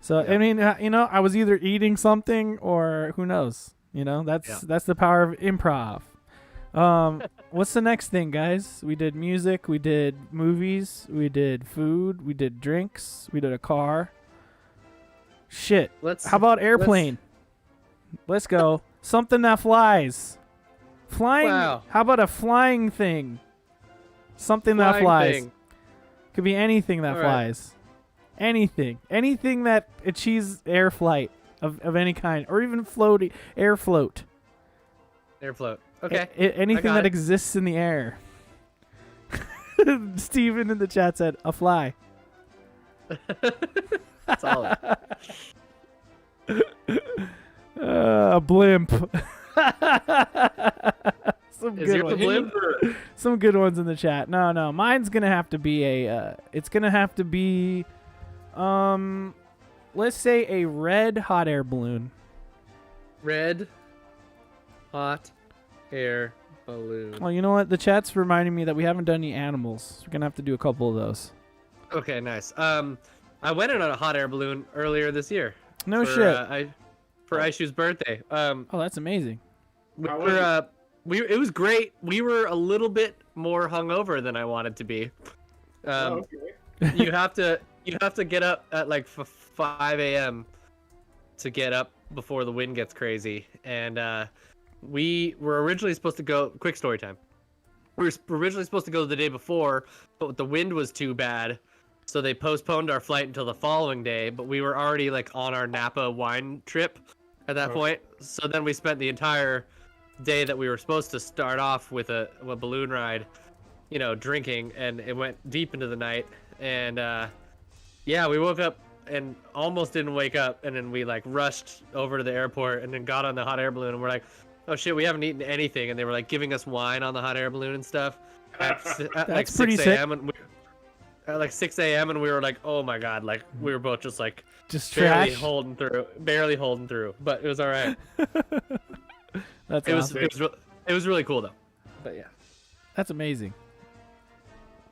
So Yeah. I mean, I was either eating something or who knows. That's the power of improv. What's the next thing, guys? We did music, we did movies, we did food, we did drinks, we did a car. Shit. How about airplane? Let's go. Something that flies. Flying. Wow. How about a flying thing? Something that Flying flies. thing. Could be anything that All right. flies. Anything. Anything that achieves air flight of any kind. Or even floating. Air float. Air float. Okay. Anything got that it. exists in the air. Steven in the chat said, a fly. Solid. A blimp. Is yours a blimp? Some good ones in the chat. No. Mine's gonna have to be it's gonna have to be, let's say a red hot air balloon. Red hot air balloon. Well, you know what? The chat's reminding me that we haven't done any animals. We're gonna have to do a couple of those. Okay, nice. I went in on a hot air balloon earlier this year. No for, shit. For Aishu's birthday. Oh, that's amazing. It was great. We were a little bit more hungover than I wanted to be. You have to get up at like 5 a.m. to get up before the wind gets crazy, and we were originally supposed to go. Quick story time. We were originally supposed to go the day before, but the wind was too bad, so they postponed our flight until the following day. But we were already like on our Napa wine trip at that point, so then we spent the entire day that we were supposed to start off with a balloon ride, you know, drinking, and it went deep into the night, and yeah, we woke up and almost didn't wake up, and then we like rushed over to the airport and then got on the hot air balloon, and we're like, oh shit, we haven't eaten anything, and they were like giving us wine on the hot air balloon and stuff at like 6 a.m. and at like 6 a.m. and we were like, oh my god, like we were both just like barely holding through, but it was all right. That's awesome. It was really cool though, but yeah, that's amazing.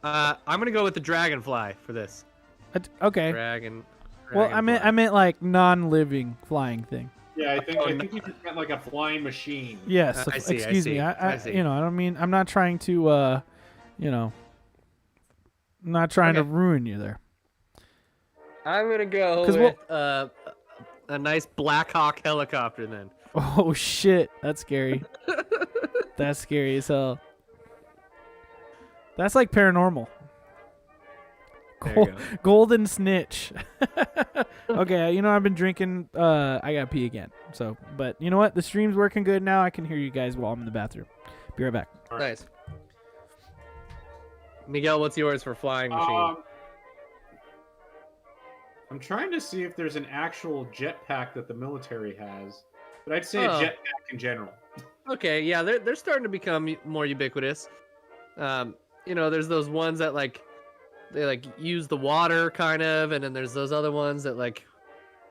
I'm gonna go with the dragonfly for this. Okay. Well, I meant like non-living flying thing. Yeah, I think you just meant like a flying machine. Yes, excuse me. I you know, I don't mean, I'm not trying to you know, I'm not trying to ruin you there. I'm gonna go with a nice Black Hawk helicopter then. Oh shit, that's scary. That's scary as hell. That's like paranormal. Golden snitch. Okay, you know, I've been drinking. I gotta pee again. So, but you know what? The stream's working good now. I can hear you guys while I'm in the bathroom. Be right back. Nice. Miguel, what's yours for flying machine? I'm trying to see if there's an actual jetpack that the military has, but I'd say a jetpack in general. Okay, yeah, they're starting to become more ubiquitous. You know, there's those ones that like they like use the water kind of, and then there's those other ones that like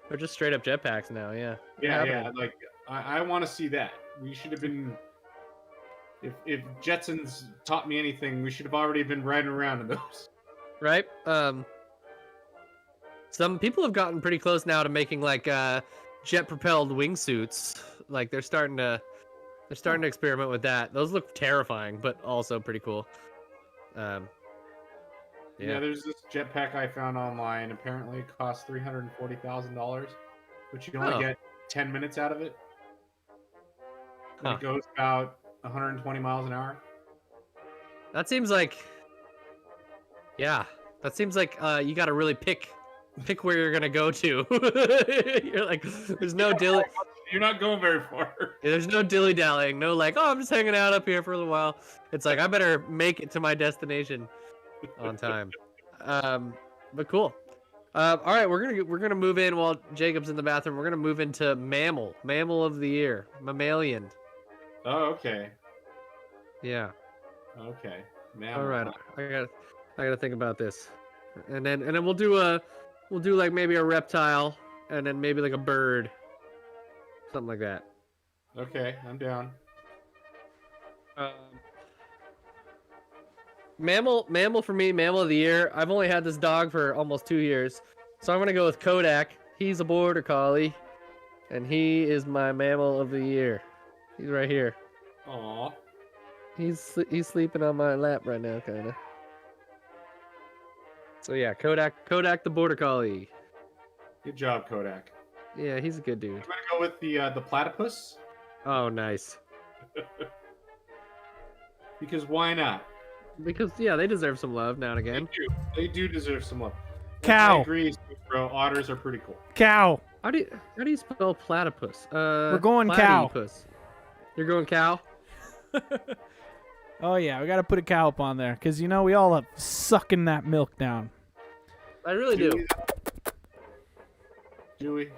they're just straight up jetpacks now. Yeah. Yeah. Like I want to see that. We should have been. If Jetsons taught me anything, we should have already been riding around in those. Right. Some people have gotten pretty close now to making like jet-propelled wingsuits. Like they're starting to experiment with that. Those look terrifying, but also pretty cool. Yeah, there's this jetpack I found online. Apparently, it costs $340,000, but you only get 10 minutes out of it. And it goes about 120 miles an hour. That seems like, you got to really pick where you're gonna go to. You're like, there's no dilly. You're not going very far. There's no dilly dallying. No like, oh, I'm just hanging out up here for a little while. It's like I better make it to my destination on time. But cool. All right, we're gonna move in while Jacob's in the bathroom. We're gonna move into mammal of the year, mammalian. Oh, okay. Yeah. Okay. Mammal. All right, I gotta think about this, and then we'll do like maybe a reptile, and then maybe like a bird, something like that. Okay, I'm down. Mammal for me, mammal of the year. I've only had this dog for almost 2 years, so I'm gonna go with Kodak. He's a border collie, and he is my mammal of the year. He's right here. Aww. He's sleeping on my lap right now, kind of. So yeah, Kodak the border collie. Good job, Kodak. Yeah, he's a good dude. I'm gonna go with the platypus. Oh, nice. Because why not? Because yeah, they deserve some love now and again. They do deserve some love. Cow. I agree, bro. Otters are pretty cool. Cow. How do you spell platypus? We're going platypus. Cow. You're going cow? Oh yeah, we gotta put a cow up on there because you know we all love sucking that milk down. I really do. Dewey.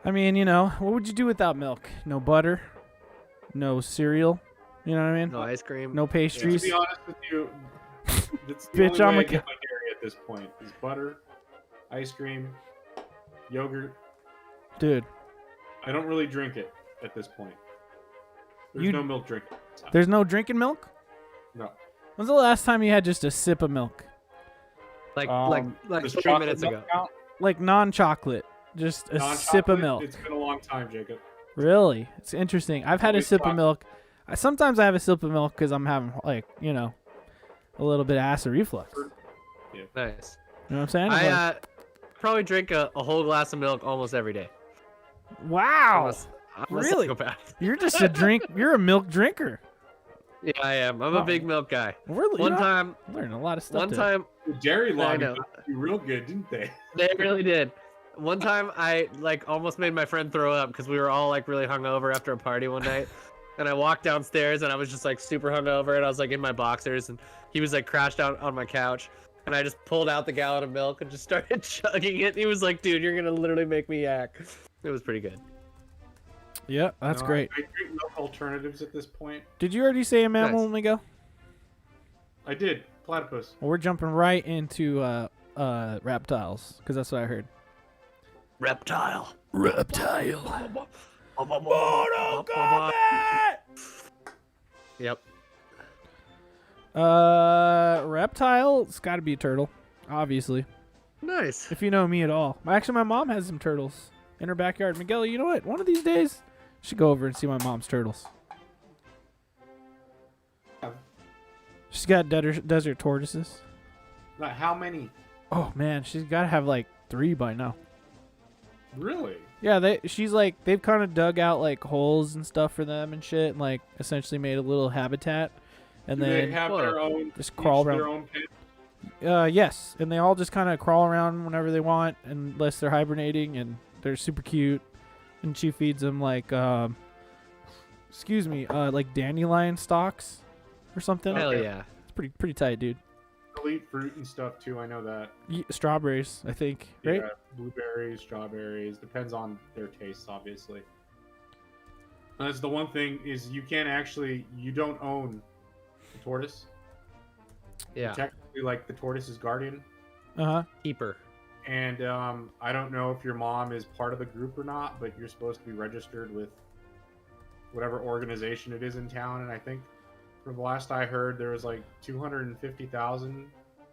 I mean, you know, what would you do without milk? No butter, no cereal. You know what I mean? No ice cream. No pastries. To be honest with you, that's the Bitch, only way I get my dairy at this point is butter, ice cream, yogurt. Dude. I don't really drink it at this point. There's no milk drinking. There's no drinking milk? No. When's the last time you had just a sip of milk? Like 3 minutes ago. Like non-chocolate. Just a sip of milk. It's been a long time, Jacob. Really? It's interesting. I've had a sip of milk. Sometimes I have a sip of milk because I'm having, like, you know, a little bit of acid reflux. Yeah. Nice. You know what I'm saying? I probably drink a whole glass of milk almost every day. Wow. I'm a Really? psychopath. You're just a drink. You're a milk drinker. Yeah, I am. I'm a big milk guy. One time, learning a lot of stuff. One time, the dairy lobby know. got you real good, didn't they? They really did. One time, I like almost made my friend throw up because we were all like really hungover after a party one night, and I walked downstairs and I was just like super hungover and I was like in my boxers and he was like crashed out on my couch and I just pulled out the gallon of milk and just started chugging it. He was like, "Dude, you're gonna literally make me yak." It was pretty good. Yeah, that's great. I drink milk alternatives at this point. Did you already say a mammal, Miguel? I did. Platypus. Well, we're jumping right into reptiles because that's what I heard. Reptile. Reptile. Mortal Kombat. Yep. Reptile. It's got to be a turtle, obviously. Nice. If you know me at all. Actually, my mom has some turtles in her backyard. Miguel, you know what? One of these days, you should go over and see my mom's turtles. She's got desert tortoises. Like how many? Oh man, she's got to have like 3 by now. Really? Yeah, they've kind of dug out like holes and stuff for them and shit, and like essentially made a little habitat, and Do then they have their own, just crawl around. their own pen? Yes, and they all just kind of crawl around whenever they want, unless they're hibernating, and they're super cute. And she feeds them like, like dandelion stalks or something. Hell yeah. It's pretty tight, dude. They'll eat fruit and stuff too. I know that. Strawberries, I think, right? Yeah, blueberries, strawberries. Depends on their tastes, obviously. And that's the one thing is you don't own the tortoise. Yeah. You're technically, like the tortoise's guardian. Keeper. And I don't know if your mom is part of the group or not, but you're supposed to be registered with whatever organization it is in town. And I think from the last I heard, there was like 250,000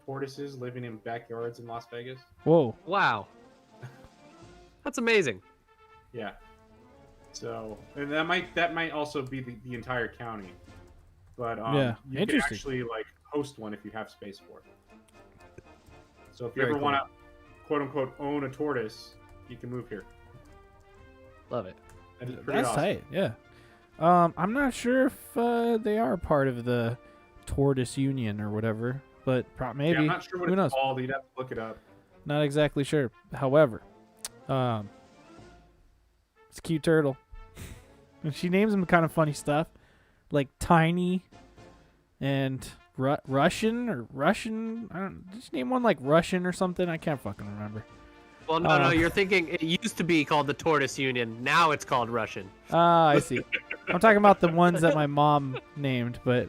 tortoises living in backyards in Las Vegas. Whoa. Wow. That's amazing. Yeah. So, and that might also be the entire county. But yeah, you can interesting. actually like host one if you have space for it. So if you Very ever cool. want to quote unquote own a tortoise, you can move here. Love it. That is pretty That's awesome. tight, yeah. I'm not sure if they are part of the Tortoise Union or whatever, but maybe. Yeah, I'm not sure what Who it's knows? called. You'd have to look it up. Not exactly sure. However, it's a cute turtle. And she names them kind of funny stuff, like Tiny and Russian. I don't. Did she name one like Russian or something? I can't fucking remember. Well, no, you're thinking it used to be called the Tortoise Union. Now it's called Russian. I see. I'm talking about the ones that my mom named, but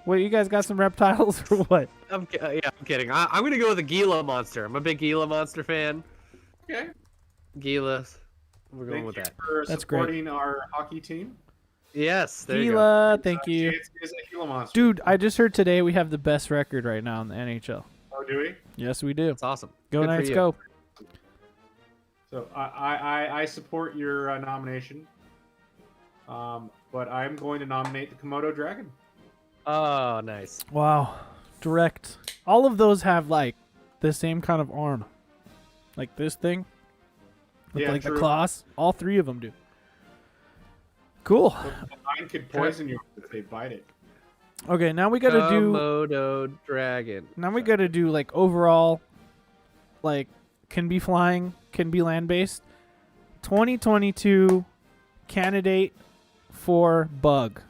what, you guys got some reptiles or what? I'm kidding. I'm gonna go with a Gila monster. I'm a big Gila monster fan. Okay. Gila. We're going Thank with you that. for That's great. supporting our hockey team. Yes. There you go. Gila, thank you. Chance is a Gila monster. Dude, I just heard today we have the best record right now in the NHL. Oh, do we? Yes, we do. That's awesome. Go Good for Knights, you. go. So I support your nomination. But I'm going to nominate the Komodo dragon. Oh, nice. Wow. Direct. All of those have like the same kind of arm. Like this thing. With Yeah, like the true. claws. All 3 of them do. Cool. So mine could poison you if they bite it. Okay, now we gotta do Komodo dragon. Now we gotta do like overall, like can be flying, can be land based. 2022 candidate for bug.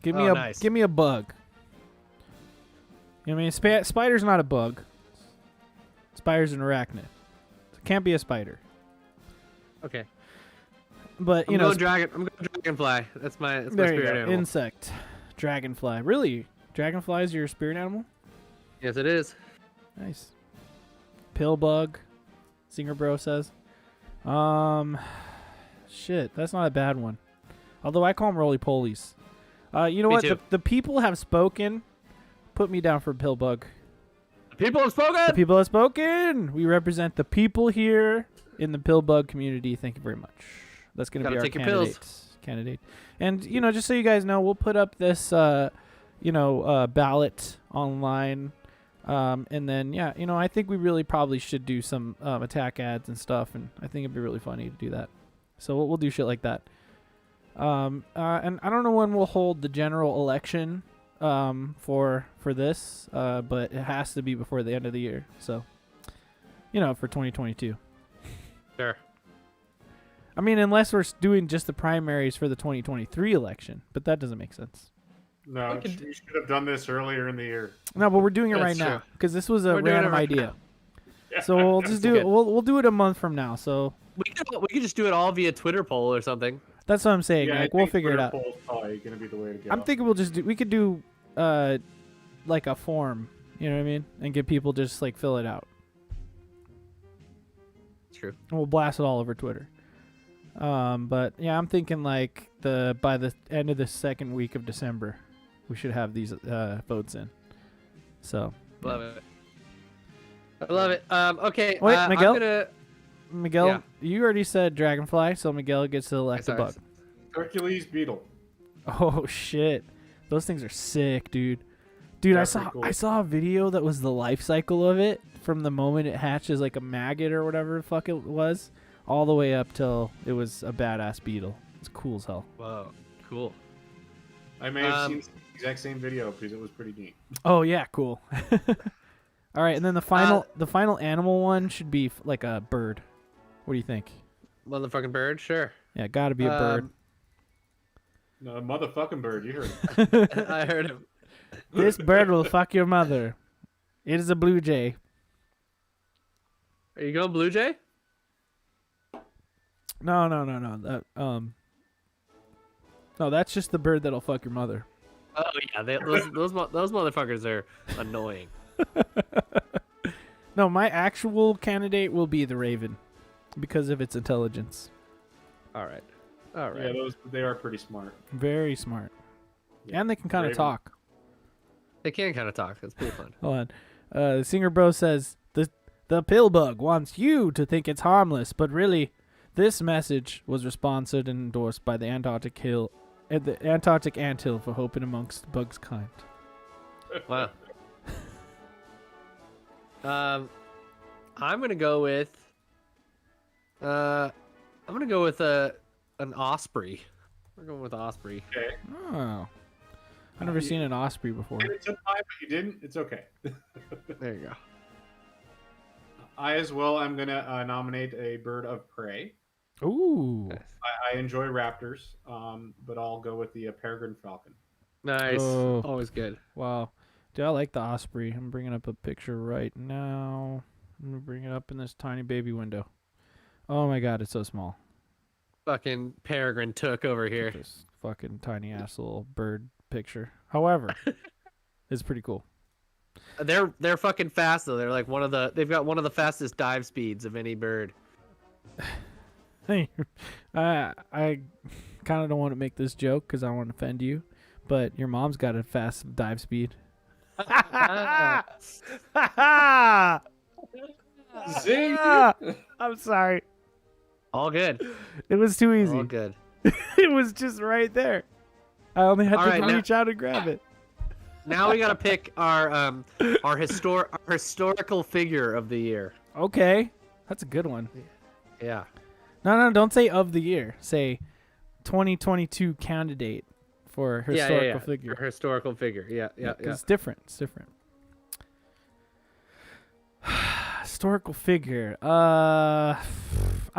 Give me nice. give me a bug. You know what I mean? Spider's not a bug. Spider's an arachnid. It can't be a spider. Okay. But I'm you know, going dragonfly. That's my there you spirit go. animal. Insect, dragonfly. Really? Dragonfly is your spirit animal? Yes, it is. Nice. Pill bug, Singer Bro says. Shit, that's not a bad one. Although I call them roly polies. You know Me what? too. The people have spoken. Put me down for pill bug. People have spoken. The people have spoken. We represent the people here in the pill bug community. Thank you very much. That's going to be Gotta our take your pills. candidate. And you know, just so you guys know, we'll put up this ballot online. And then, yeah, you know, I think we really probably should do some attack ads and stuff, and I think it'd be really funny to do that. So we'll do shit like that. And I don't know when we'll hold the general election for this, but it has to be before the end of the year. So, for 2022. Sure. I mean, unless we're doing just the primaries for the 2023 election, but that doesn't make sense. No, you should have done this earlier in the year. No, but we're doing it right That's now true. because this was a We're doing it random right idea. Yeah. So we'll just do it. Good. We'll do it a month from now. So We could just do it all via Twitter poll or something. that's what I'm saying. Yeah, Like I we'll think figure it Twitter out. poll's probably gonna be the way to go. I'm thinking we could do like a form, you know what I mean, and get people just like fill it out. True. And we'll blast it all over Twitter. But yeah, I'm thinking like by the end of the second week of December, we should have these votes in. So Love it. I love it. Okay. Wait, Miguel? I'm gonna... Miguel, Yeah. you already said Dragonfly, so Miguel gets to elect a Sorry. bug. Hercules beetle. Oh shit, those things are sick, dude. Dude, That's pretty cool. I saw a video that was the life cycle of it from the moment it hatches like a maggot or whatever the fuck it was, all the way up till it was a badass beetle. It's cool as hell. Whoa. Cool. I may have seen the exact same video because it was pretty neat. Oh yeah, cool. All right, and then the final animal one should be like a bird. What do you think? Motherfucking bird. Sure. Yeah, got to be a bird. No, motherfucking bird, you heard it. I heard him. This bird will fuck your mother. It is a blue jay. Are you going Blue Jay? No. That no, that's just the bird that'll fuck your mother. Oh yeah, those motherfuckers are annoying. No, my actual candidate will be the raven because of its intelligence. All right. Yeah, they are pretty smart. Very smart. Yeah. And they can kind of Raven. talk. They can kind of talk. It's pretty fun. Hold on. The singer bro says the pill bug wants you to think it's harmless, but really, this message was sponsored and endorsed by the Antarctic Anthill for hoping amongst bugs kind. Wow. I'm gonna go with. I'm gonna go with an osprey. We're going with osprey. Okay. Oh, I've never seen an osprey before. It took time, but you didn't. It's okay. There you go. I as well. I'm gonna nominate a bird of prey. Ooh. I enjoy raptors, but I'll go with the peregrine falcon. Nice. Oh. Always good. Wow. Dude, I like the osprey. I'm bringing up a picture right now. I'm going to bring it up in this tiny baby window. Oh my god, it's so small. Fucking peregrine took over here. This fucking tiny ass little bird picture. However, it's pretty cool. They're fucking fast though. They're like they've got one of the fastest dive speeds of any bird. Hey, I kind of don't want to make this joke because I want to offend you, but your mom's got a fast dive speed. Zing! I'm sorry. All good. It was too easy. All good. It was just right there. I only had All to right, now- reach out and grab it. Now we gotta pick our historical figure of the year. Okay, that's a good one. Yeah. No, don't say of the year. Say 2022 candidate for historical figure. For historical figure. Yeah. It's different. It's different. Historical figure. I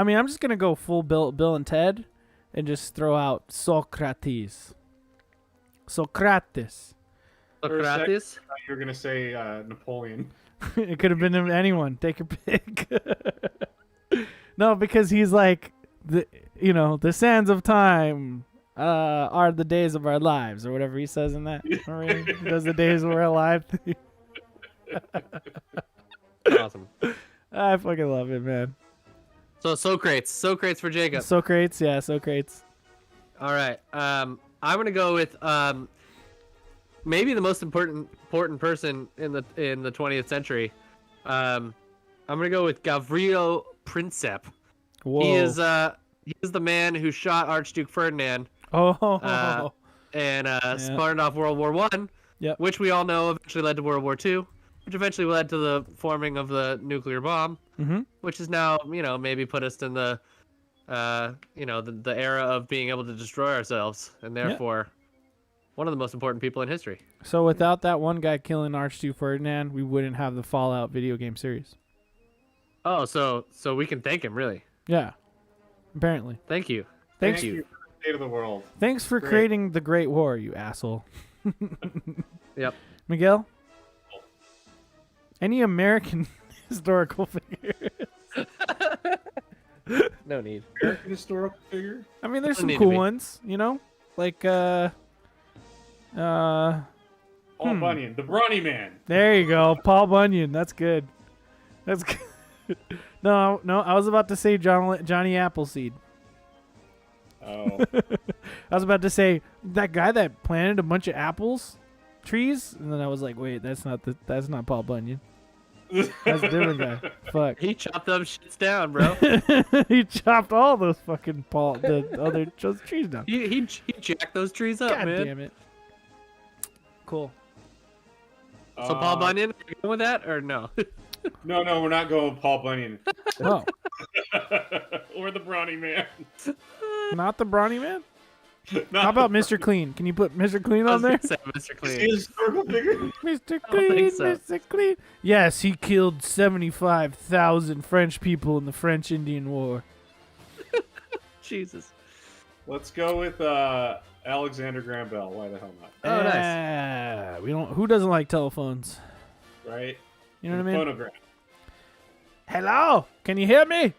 mean, I'm just gonna go full Bill and Ted, and just throw out Socrates. Socrates. Socrates. You're gonna say Napoleon. It could have been anyone. Take your pick. No, because he's like the sands of time are the days of our lives, or whatever he says in that. Remember he does the days we're alive. Awesome. I fucking love it, man. So Socrates for Jacob. Socrates, yeah, Socrates. All right. I'm gonna go with maybe the most important person in the 20th century. I'm gonna go with Gavrilo Princip. Whoa. He is the man who shot Archduke Ferdinand and started off World War One, Yep. which we all know eventually led to World War Two, which eventually led to the forming of the nuclear bomb, Mm-hmm. which is now maybe put us in the the era of being able to destroy ourselves, and therefore one of the most important people in history. So without that one guy killing Archduke Ferdinand, we wouldn't have the Fallout video game series. Oh, so we can thank him, really. Yeah. Apparently. Thank you. Thanks. Thank you for the state of the world. Thanks for Great. creating the Great War, you asshole. Yep. Miguel? Any American historical figure? No need. American historical figure? I mean, there's Doesn't some need to cool be. ones, you know? Like, Paul Bunyan, the Brawny Man. there you go. Paul Bunyan. That's good. That's good. No, I was about to say Johnny Appleseed. Oh, I was about to say that guy that planted a bunch of trees, and then I was like, wait, that's not Paul Bunyan. That's a different guy. Fuck. He chopped them shits down, bro. He chopped all those fucking those trees down. he jacked those trees up, God man. damn it. Cool. So Paul Bunyan, are you going with that or no? No, we're not going with Paul Bunyan. Oh, Or the Brawny Man. not the Brawny Man? No. How about Mr. Clean? Can you put Mr. Clean I on was there? gonna say Mr. Is he a Clean. historical figure? Mr. don't Clean, think so. Mr. Clean. Yes, he killed 75,000 French people in the French Indian War. Jesus. Let's go with Alexander Graham Bell. Why the hell not? Oh, nice. We don't. Who doesn't like telephones? Right? You know what I mean? Phonograph. Hello, can you hear me?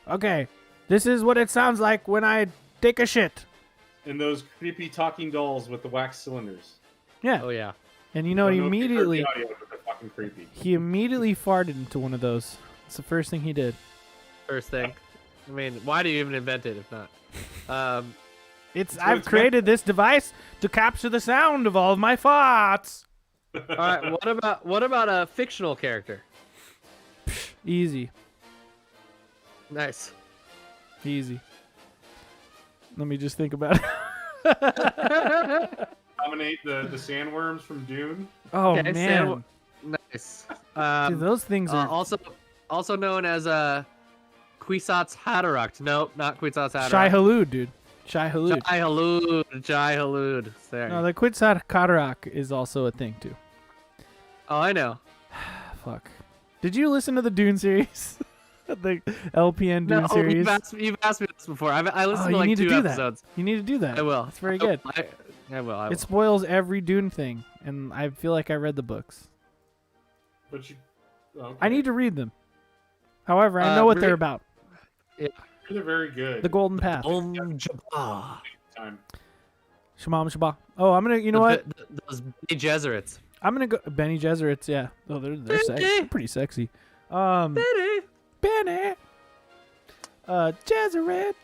Okay, this is what it sounds like when I take a shit. And those creepy talking dolls with the wax cylinders. Yeah, Oh yeah. and you know, I he don't know if you heard the immediately audio, but they're fucking creepy. he immediately farted into one of those. It's the first thing he did. First thing. I mean, why do you even invent it if not? It's what I've it's created this device to capture the sound of all of my farts. All right. What about a fictional character? Easy, Nice. easy. Let me just think about it. Nominate the sandworms from Dune. Oh Okay, man, Nice. dude, those things are. Also known as Kwisatz Haderach. Nope, not Kwisatz Haderach. Shai Hulud, dude. Shai Hulud. Jai Halud. There. No, the Kwisatz Haderach is also a thing too. Oh, I know. Fuck. Did you listen to the Dune series? The LPN Dune No, series? you've asked me this before. I listened to you like need to 2 do episodes. that. You need to do that. I will. It's very good. I will. It spoils every Dune thing, and I feel like I read the books. But you. Okay. I need to read them. However, I know what they're about. They're very good. The Golden Path. Jabbar. Time. Shamam Shabbat. Oh, I'm gonna. You know what? Those Bene Gesserits. I'm gonna go. Benny Gesserits. Yeah. Oh, they're they're pretty sexy. Benny. Gesserit.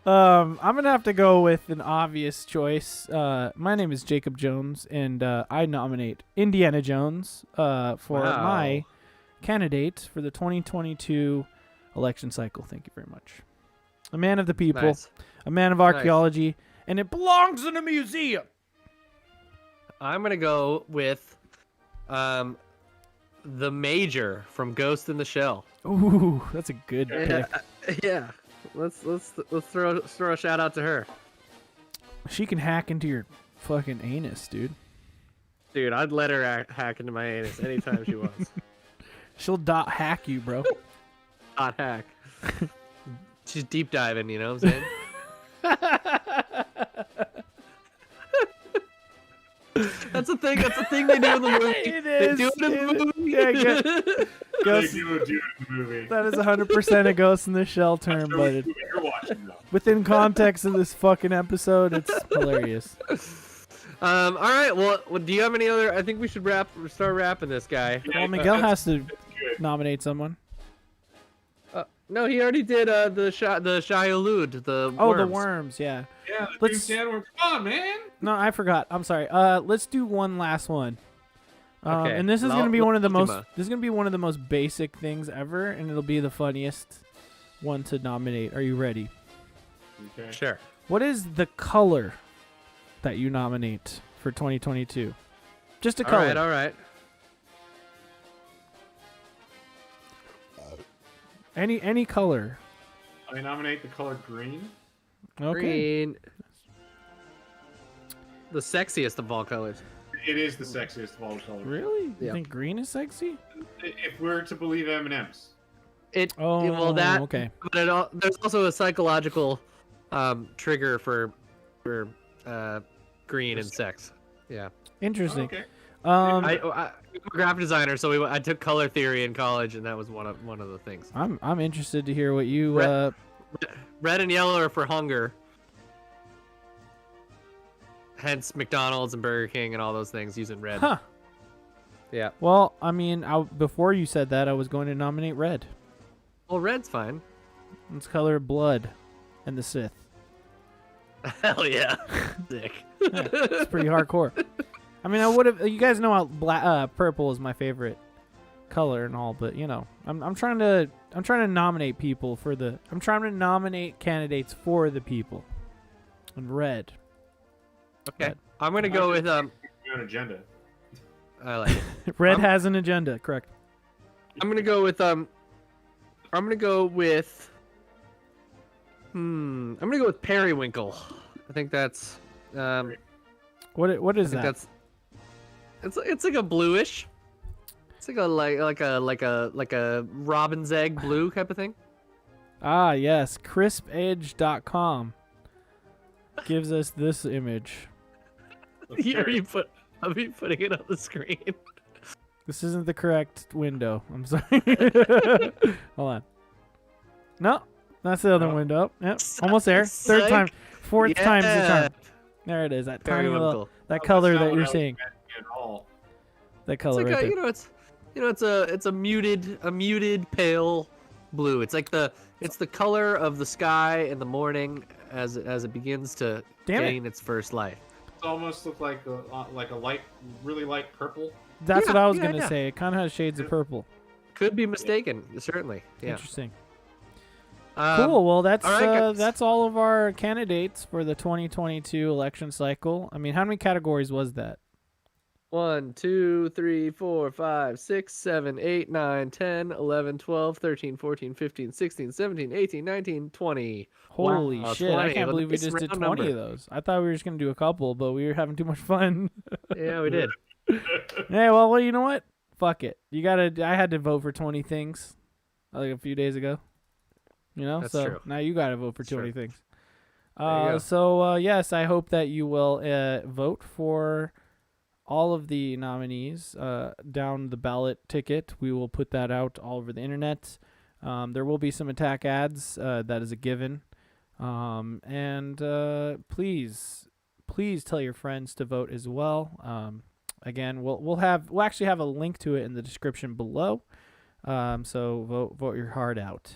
I'm gonna have to go with an obvious choice. My name is Jacob Jones, and I nominate Indiana Jones for my candidate for the 2022 election cycle. Thank you very much. A man of the people, Nice. a man of archaeology, and it belongs in a museum. I'm gonna go with the Major from Ghost in the Shell. Ooh, that's a good pick. Yeah. Let's throw a shout out to her. She can hack into your fucking anus, dude. Dude, I'd let her hack into my anus anytime she wants. She'll hack you, bro. Hot hack. She's deep diving, you know what I'm saying? That's a thing they do in the movie. It They is. do it in the movie. Yeah, They Ghost, do it in the movie. that is 100% a Ghost in the Shell term, Show but which movie you're watching though. within context of this fucking episode, it's hilarious. All right. Well, do you have any other? I think we should start wrapping this guy. Well, Miguel has to Good. nominate someone. No, he already did the Shai-Hulud, the Oh, worms. the worms, yeah. Yeah, the Let's- Dune sandworm. Come on, man. No, I forgot. I'm sorry. Let's do one last one. Okay. And this is gonna be one of the most. L'ultima. This is gonna be one of the most basic things ever, and it'll be the funniest one to nominate. Are you ready? Okay. Sure. What is the color that you nominate for 2022? Just a color. All right. Any color. I nominate the color green. Okay. Green. The sexiest of all colors. It is the sexiest of all the colors. Really? You Yeah. think green is sexy? If we're to believe M&M's. Oh, well that okay. but there's also a psychological trigger for green and sex. Yeah. Interesting. Okay. Um, I'm a graphic designer, so I took color theory in college, and that was one of the things. I'm interested to hear what you Red and yellow are for hunger. Hence McDonald's and Burger King and all those things using red. Huh. Yeah. Well, I mean, before you said that, I was going to nominate red. Well, red's fine. It's color of blood and the Sith. Hell yeah. Sick. Yeah, it's pretty hardcore. I mean, I would have. You guys know how purple is my favorite color and all, but you know, I'm trying to nominate people for the. I'm trying to nominate candidates for the people. And red. Okay. Red. I'm gonna go with Your own agenda. I like it. Red has an agenda, correct? I'm gonna go with I'm gonna go with periwinkle. I think that's What is that? that's it's like a bluish. It's like a robin's egg blue type of thing. Ah, yes, crispedge.com gives us this image. I'll be putting it on the screen. This isn't the correct window. I'm sorry. Hold on. No, that's the other No. window. Yep, almost there. Third time, fourth time's the charm. There it is. That tiny little, Periwinkle. that Oh, color that's not that what you're I was seeing. imagining at all. That It's color like right a, there. it's a muted pale blue. It's like it's the color of the sky in the morning as it begins to Damn it. gain its first light. It almost looked like a light, really light purple. That's Yeah, what I was yeah, gonna yeah. say. It kind of has shades of purple. Could be mistaken, certainly. Yeah. Interesting. Um, Cool. Well, that's all right, guys. that's all of our candidates for the 2022 election cycle. I mean, how many categories was that? 1, 2, 3, 4, 5, 6, 7, 8, 9, 10, 11, 12, 13, 14, 15, 16, 17, 18, 19, 20. Holy Wow, shit! 20. I can't Well, believe we nice just did round 20 number. of those. I thought we were just gonna do a couple, but we were having too much fun. Yeah, we did. Hey, well, you know what? Fuck it. I had to vote for 20 things, like a few days ago. You know, That's so true. now you gotta vote for That's 20 true. things. There you go. So yes, I hope that you will vote for all of the nominees down the ballot ticket. We will put that out all over the internet. There will be some attack ads. That is a given. And please tell your friends to vote as well. Again, we'll actually have a link to it in the description below. So vote your heart out.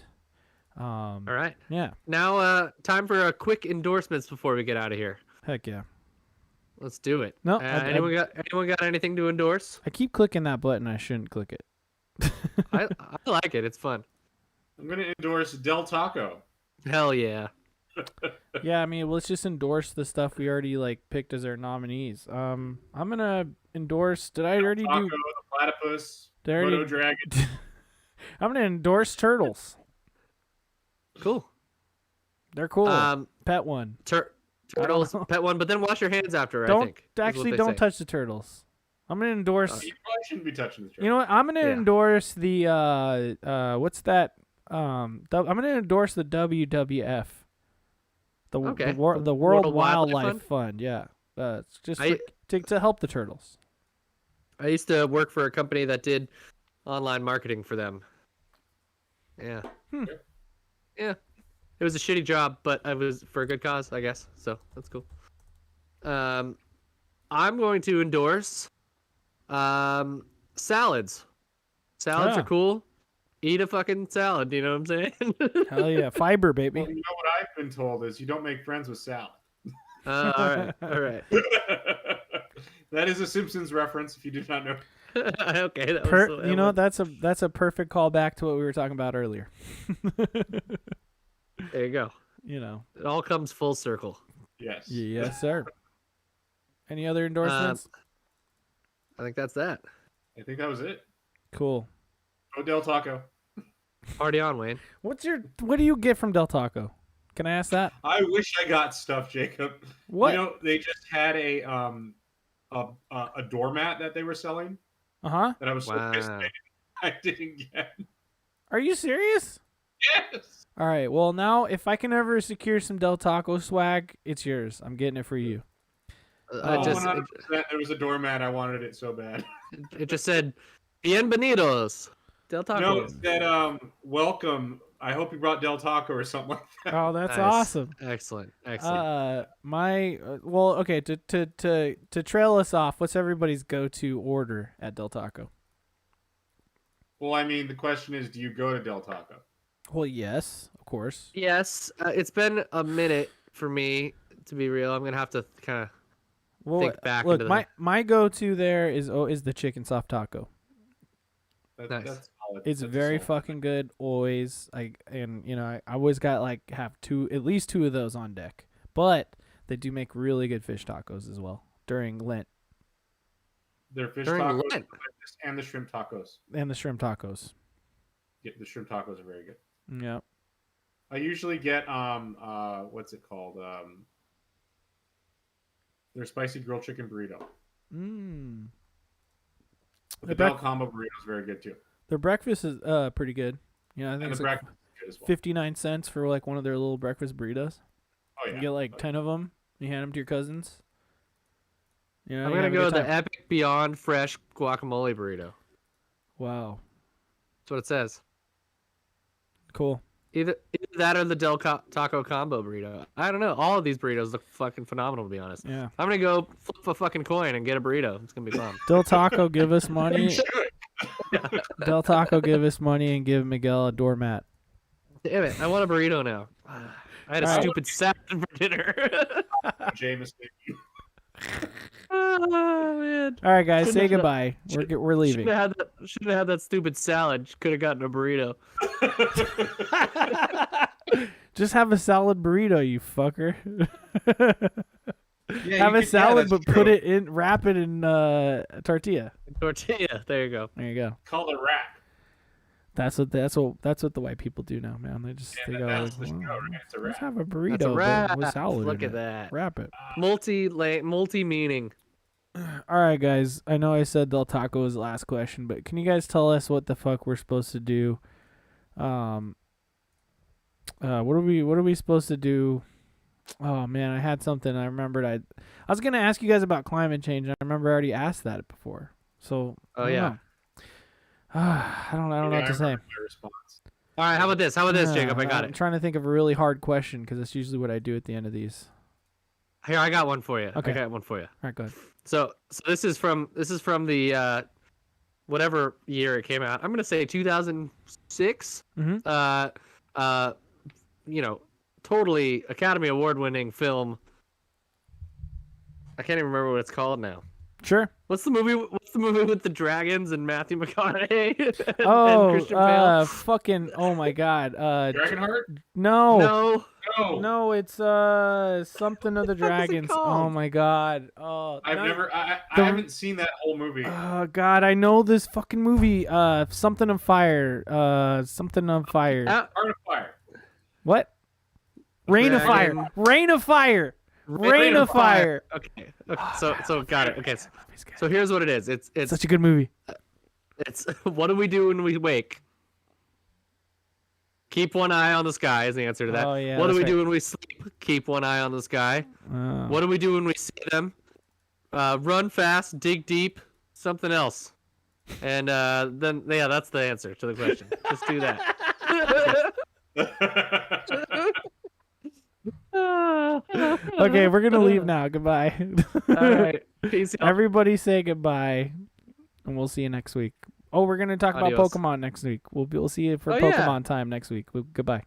All right. Yeah. Now, time for a quick endorsements before we get out of here. Heck yeah. Let's do it. No, anyone got anything to endorse? I keep clicking that button. I shouldn't click it. I like it. It's fun. I'm going to endorse Del Taco. Hell yeah. Yeah, I mean, let's just endorse the stuff we already picked as our nominees. I'm gonna endorse. Did I already Taco, do? the platypus, Did I already- Moto Dragon. I'm gonna endorse turtles. Cool. They're cool. Pet one. Turtles, know. pet one, but then wash your hands after. I Don't think is what actually they don't say. touch the turtles. I'm gonna endorse. You probably shouldn't be touching the You know what? I'm gonna Yeah. endorse the what's that? I'm gonna endorse the WWF. The Okay. the World World Wildlife Wildlife Fund. Yeah. It's just I- to help the turtles. I used to work for a company that did online marketing for them. Yeah. Yeah. It was a shitty job, but it was for a good cause, I guess. So that's cool. I'm going to endorse salads. Salads Yeah. are cool. Eat a fucking salad, you know what I'm saying? Hell yeah, fiber baby. Well, you know what I've been told is you don't make friends with salad. All right. That is a Simpsons reference if you do not know. Okay, that was You know, that's a perfect callback to what we were talking about earlier. there you go. You know. It all comes full circle. Yes. Yes, sir. Any other endorsements? I think that's that. I think that was it. Cool. Go Del Taco. Party on, Wayne. What do you get from Del Taco? Can I ask that? I wish I got stuff, Jacob. What? You know, they just had a doormat that they were selling Uh-huh. that I was so pissed Wow. I didn't get. Are you serious? Yes. All right. Well, now if I can ever secure some Del Taco swag, it's yours. I'm getting it for you. I just 100%, there was a doormat. I wanted it so bad. it just said Bienvenidos Del Taco. No, it said welcome. I hope you brought Del Taco or something like that. Oh, that's Nice. awesome. Excellent. Well, okay, to trail us off, what's everybody's go-to order at Del Taco? Well, I mean, the question is, do you go to Del Taco? Well, yes, of course. Yes, it's been a minute for me to be real. I'm gonna have to kind of think back. Look, into my go-to there is the chicken soft taco. Nice. That's solid. It's That's very solid. fucking good always. I always got at least two of those on deck. But they do make really good fish tacos as well during Lent Their fish During tacos Lent. and the shrimp tacos. and the shrimp tacos. Yeah, the shrimp tacos are very good. Yep. I usually get what's it called? Their spicy grilled chicken burrito. Mm. The The Bell break- combo burrito is very good too. Their breakfast is pretty good. I think And it's the like breakfast is good as well. 59 cents for like one of their little breakfast burritos. Oh yeah. You get like 10 of them. You hand them to your cousins. I'm you gonna have a go good the time. Epic Beyond Fresh Guacamole Burrito. Wow. That's what it says. Cool. Either that or the Taco Combo Burrito. I don't know. All of these burritos look fucking phenomenal, to be honest. Yeah. I'm gonna go flip a fucking coin and get a burrito. It's gonna be fun. Del Taco, give us money. Del Taco, give us money and give Miguel a doormat. Damn it! I want a burrito now. I had a All right. stupid salad for dinner. Jameson. Oh man! All right, guys, say Shouldn't have- goodbye. We're leaving. Shouldn't have had that stupid salad. Could have gotten a burrito. Just have a salad burrito, you fucker. Yeah, have you a could- salad, that's but wrap it in tortilla. Tortilla. There you go. There you go. Called a wrap. That's what the white people do now, man. They Yeah, go, that's the show, "Well, right? It's a let's wrap. have a burrito That's a but wrap. with salad. Look in at it. that. Wrap it. Multi-meaning. All right, guys. I know I said Del Taco was the last question, but can you guys tell us what the fuck we're supposed to do? What are we supposed to do? Oh man, I had something. I remembered. I was gonna ask you guys about climate change. I remember I already asked that before. So Oh, I don't yeah. know. I don't know what to say. My response. All right. How about this? Jacob? I got I'm it. trying to think of a really hard question because that's usually what I do at the end of these. Here, I got one for you. Okay. I got one for you. All right, go ahead. So this is from the whatever year it came out. I'm gonna say 2006. Mhm. Totally Academy Award winning film. I can't even remember what it's called now. Sure. What's the movie with the dragons and Matthew McConaughey and Oh, Christian Bale? fucking. Oh my God. Dragonheart? No. No. No, it's something of the What the fuck is it Dragons. Oh called? my God. Oh, I The- haven't seen that whole movie. Oh God, I know this fucking movie. Something of Fire. Something of Fire. Ah, Heart of Fire. What? Rain of Fire. Dragon. Rain of Fire. Rain of Fire. Okay. So got it. Okay. Movie's good. So here's what it is. It's Such a good movie. It's what do we do when we wake? Keep one eye on the sky is the answer to that. Oh, yeah, what do that's we right. do when we sleep? Keep one eye on the sky. What do we do when we see them? Run fast, dig deep, something else. And then that's the answer to the question. Just do that. Okay, we're gonna leave now. Goodbye. All right. Peace out. Everybody say goodbye, and we'll see you next week. Oh, we're gonna talk Adios. about Pokemon next week. We'll see you for Oh, yeah. Pokemon time next week. Goodbye.